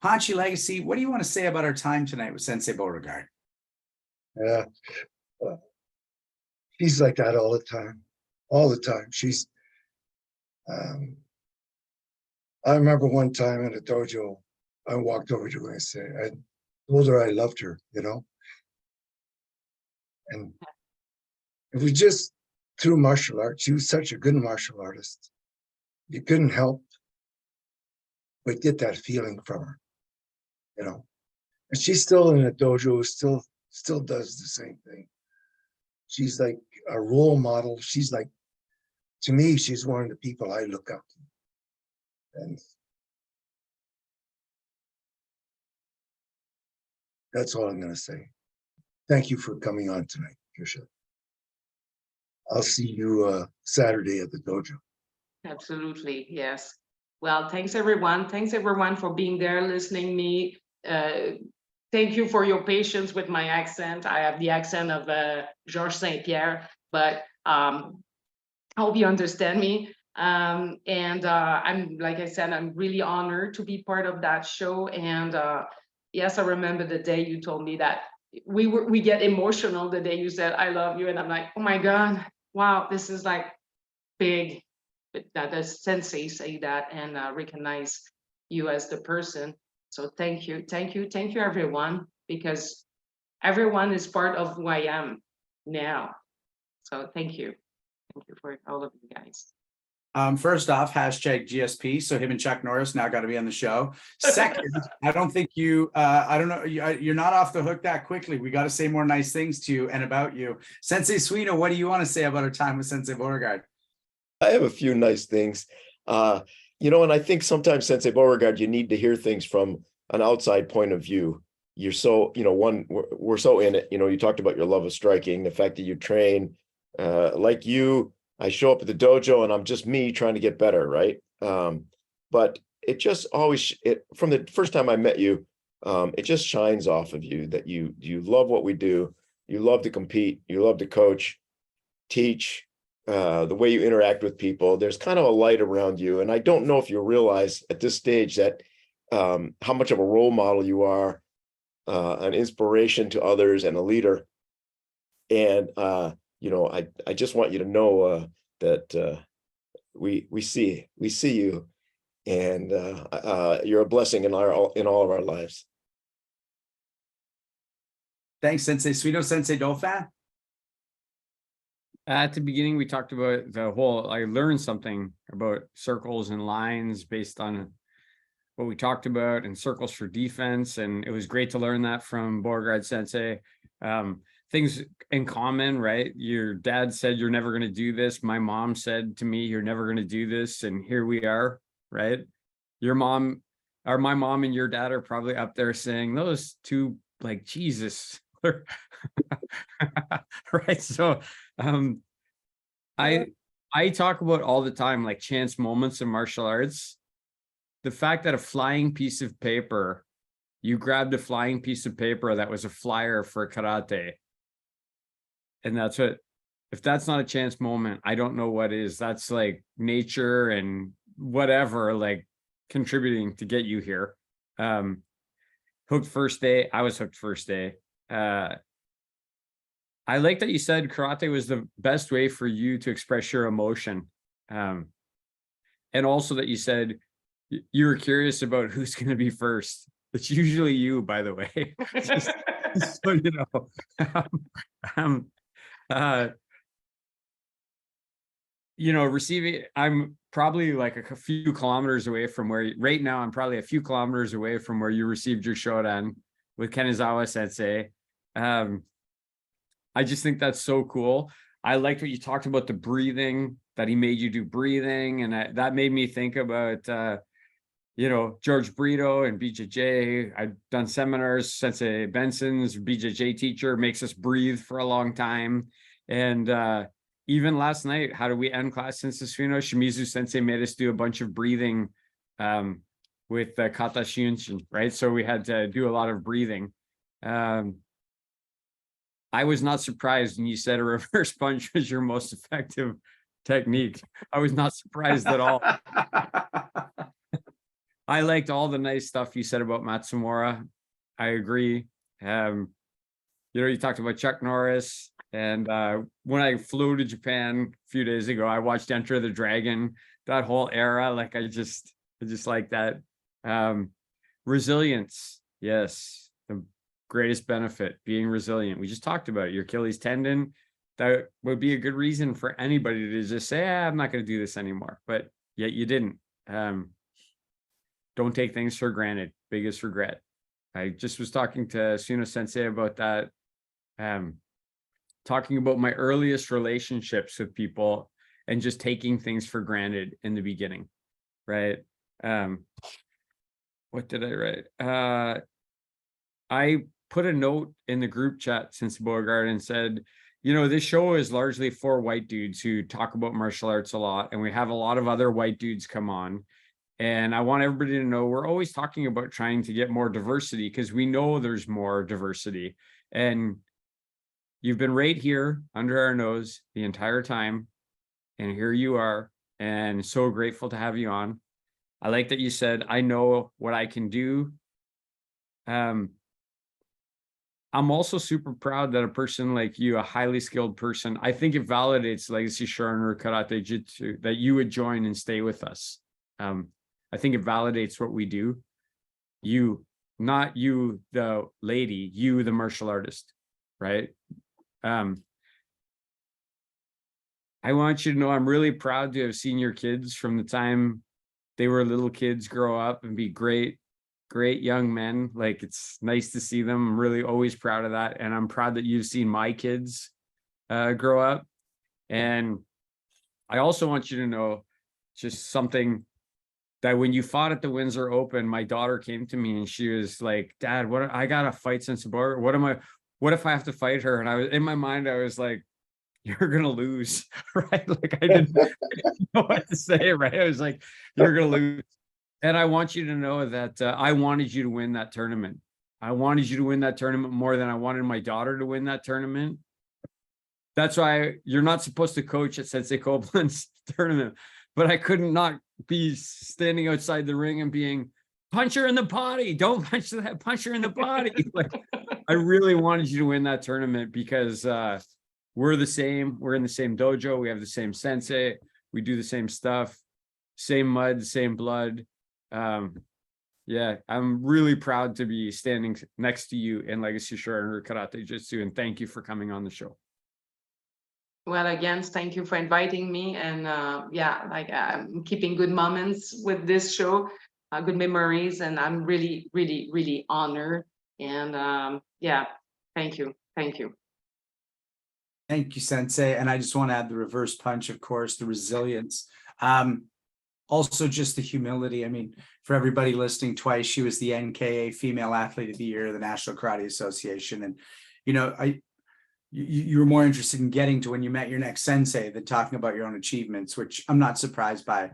Hanshi Legacy, what do you want to say about our time tonight with Sensei Beauregard? Yeah. She's like that all the time. She's I remember one time in a dojo, I walked over to her and said, I told her I loved her, you know. And it was just through martial arts. She was such a good martial artist. You couldn't help but get that feeling from her, you know. And she's still in a dojo, still does the same thing. She's like a role model. She's like, to me, she's one of the people I look up to. And that's all I'm going to say. Thank you for coming on tonight, Trisha. I'll see you Saturday at the dojo. Absolutely, yes. Well, thanks everyone. Thanks everyone for being there, listening me. Thank you for your patience with my accent. I have the accent of Georges Saint-Pierre, but I hope you understand me. I'm, like I said, I'm really honored to be part of that show. And yes, I remember the day you told me that we get emotional the day you said, I love you. And I'm like, oh my God, wow, this is like big that the sensei say that and recognize you as the person. So thank you, everyone, because everyone is part of who I am now. So thank you for all of you guys. First off, hashtag GSP. So him and Chuck Norris now got to be on the show. Second, I don't think you, I don't know, you're not off the hook that quickly. We got to say more nice things to you and about you. Sensei Suino, what do you want to say about our time with Sensei Beauregard? I have a few nice things. You know, and I think sometimes, Sensei Beauregard, you need to hear things from an outside point of view. You're so, you know, we're so in it. You know, you talked about your love of striking, the fact that you train like you. I show up at the dojo and I'm just me trying to get better, right? But it just always, from the first time I met you, it just shines off of you that you love what we do. You love to compete. You love to coach, teach, the way you interact with people, there's kind of a light around you. And I don't know if you realize at this stage that how much of a role model you are, an inspiration to others and a leader. And, I just want you to know that we see you, and you're a blessing in all of our lives. Thanks, Sensei Suino. Sensei Dauphin? At the beginning, we talked about I learned something about circles and lines based on what we talked about, and circles for defense. And it was great to learn that from Beauregard Sensei. Things in common, right? Your dad said, you're never going to do this. My mom said to me, you're never going to do this. And here we are, right? Your mom, or my mom and your dad are probably up there saying those two, like, Jesus. Right. So I talk about all the time, like, chance moments in martial arts. The fact that a flying piece of paper, you grabbed a flying piece of paper that was a flyer for karate, and that's it. If that's not a chance moment, I don't know what is. That's like nature and whatever, like, contributing to get you here. Hooked first day. I was hooked first day. I like that you said karate was the best way for you to express your emotion. And also that you said you were curious about who's going to be first. It's usually you, by the way. just so you know. Receiving, I'm probably like a few kilometers away from where, right now, I'm probably a few kilometers away from where you received your Shodan with Kanazawa Sensei. I just think that's so cool. I liked what you talked about, the breathing, that he made you do breathing. And that made me think about, George Brito and BJJ. I've done seminars. Sensei Benson's BJJ teacher makes us breathe for a long time. And even last night, how do we end class, Sensei Suino? Shimizu Sensei made us do a bunch of breathing with Kata Shinshin, right? So we had to do a lot of breathing. I was not surprised when you said a reverse punch was your most effective technique. I was not surprised at all. I liked all the nice stuff you said about Matsumura. I agree. You talked about Chuck Norris. And when I flew to Japan a few days ago, I watched Enter the Dragon, that whole era. Like, I just like that. Resilience. Yes. The greatest benefit, being resilient. We just talked about it. Your Achilles tendon, that would be a good reason for anybody to just say, I'm not going to do this anymore. But yet you didn't. Don't take things for granted. Biggest regret. I just was talking to Suino Sensei about that. Talking about my earliest relationships with people and just taking things for granted in the beginning, right? What did I write? I put a note in the group chat, Sensei Beauregard, and said, this show is largely for white dudes who talk about martial arts a lot, and we have a lot of other white dudes come on. And I want everybody to know we're always talking about trying to get more diversity, because we know there's more diversity. And you've been right here under our nose the entire time. And here you are. And so grateful to have you on. I like that you said, I know what I can do. I'm also super proud that a person like you, a highly skilled person, I think it validates Legacy Shorin Ryu Karate Jutsu that you would join and stay with us. I think it validates what we do. You, not you, the lady, you, the martial artist, right? I want you to know I'm really proud to have seen your kids from the time they were little kids grow up and be great young men. Like, it's nice to see them. I'm really always proud of that. And I'm proud that you've seen my kids grow up. And I also want you to know just something, that when you fought at the Windsor Open, my daughter came to me and she was like, Dad, I gotta fight Sensei Beauregard. What if I have to fight her? And I was, in my mind, I was like, you're gonna lose, right? Like, I didn't know what to say, right? I was like, you're gonna lose. And I want you to know that I wanted you to win that tournament. I wanted you to win that tournament more than I wanted my daughter to win that tournament. That's why you're not supposed to coach at Sensei Copeland's tournament. But I couldn't not be standing outside the ring and being punch her in the body. Don't punch that, punch her in the body. Like, I really wanted you to win that tournament because we're the same. We're in the same dojo. We have the same sensei. We do the same stuff, same mud, same blood. Yeah, I'm really proud to be standing next to you in Legacy Shorin Ryu Karate Jutsu, and thank you for coming on the show. Well, again, thank you for inviting me. And yeah, like I'm keeping good moments with this show, good memories, and I'm really, really, really honored. And yeah, thank you. Thank you. Thank you, Sensei. And I just want to add the reverse punch, of course, the resilience. Also just the humility. I mean, for everybody listening twice, she was the NKA Female Athlete of the Year, the National Karate Association. And, you know, you were more interested in getting to when you met your next sensei than talking about your own achievements, which I'm not surprised by.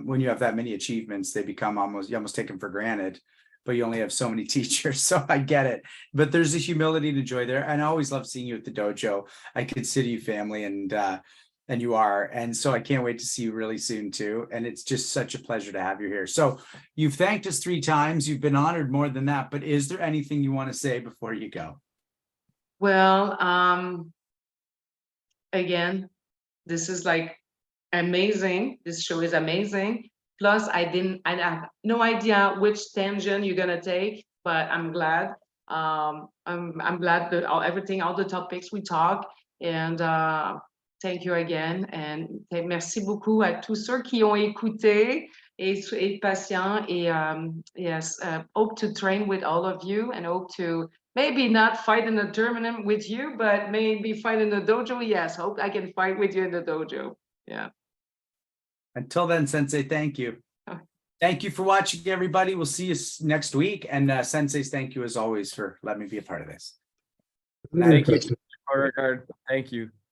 When you have that many achievements, they become you almost take them for granted, but you only have so many teachers. So I get it, but there's a humility and joy there. And I always love seeing you at the dojo. I consider you family, and you are. And so I can't wait to see you really soon too. And it's just such a pleasure to have you here. So you've thanked us 3 times. You've been honored more than that, but is there anything you want to say before you go? Well, again, this is like amazing. This show is amazing. Plus, I have no idea which tangent you're gonna take, but I'm glad. I'm glad that all the topics we talk. And thank you again. And merci beaucoup à tous ceux qui ont écouté et patients. Et yes, hope to train with all of you and hope to maybe not fight in the tournament with you, but maybe fight in the dojo. Yes, hope I can fight with you in the dojo. Yeah. Until then, Sensei, thank you. Thank you for watching, everybody. We'll see you next week. And Senseis, thank you as always for letting me be a part of this. Thank you, Beauregard. Thank you.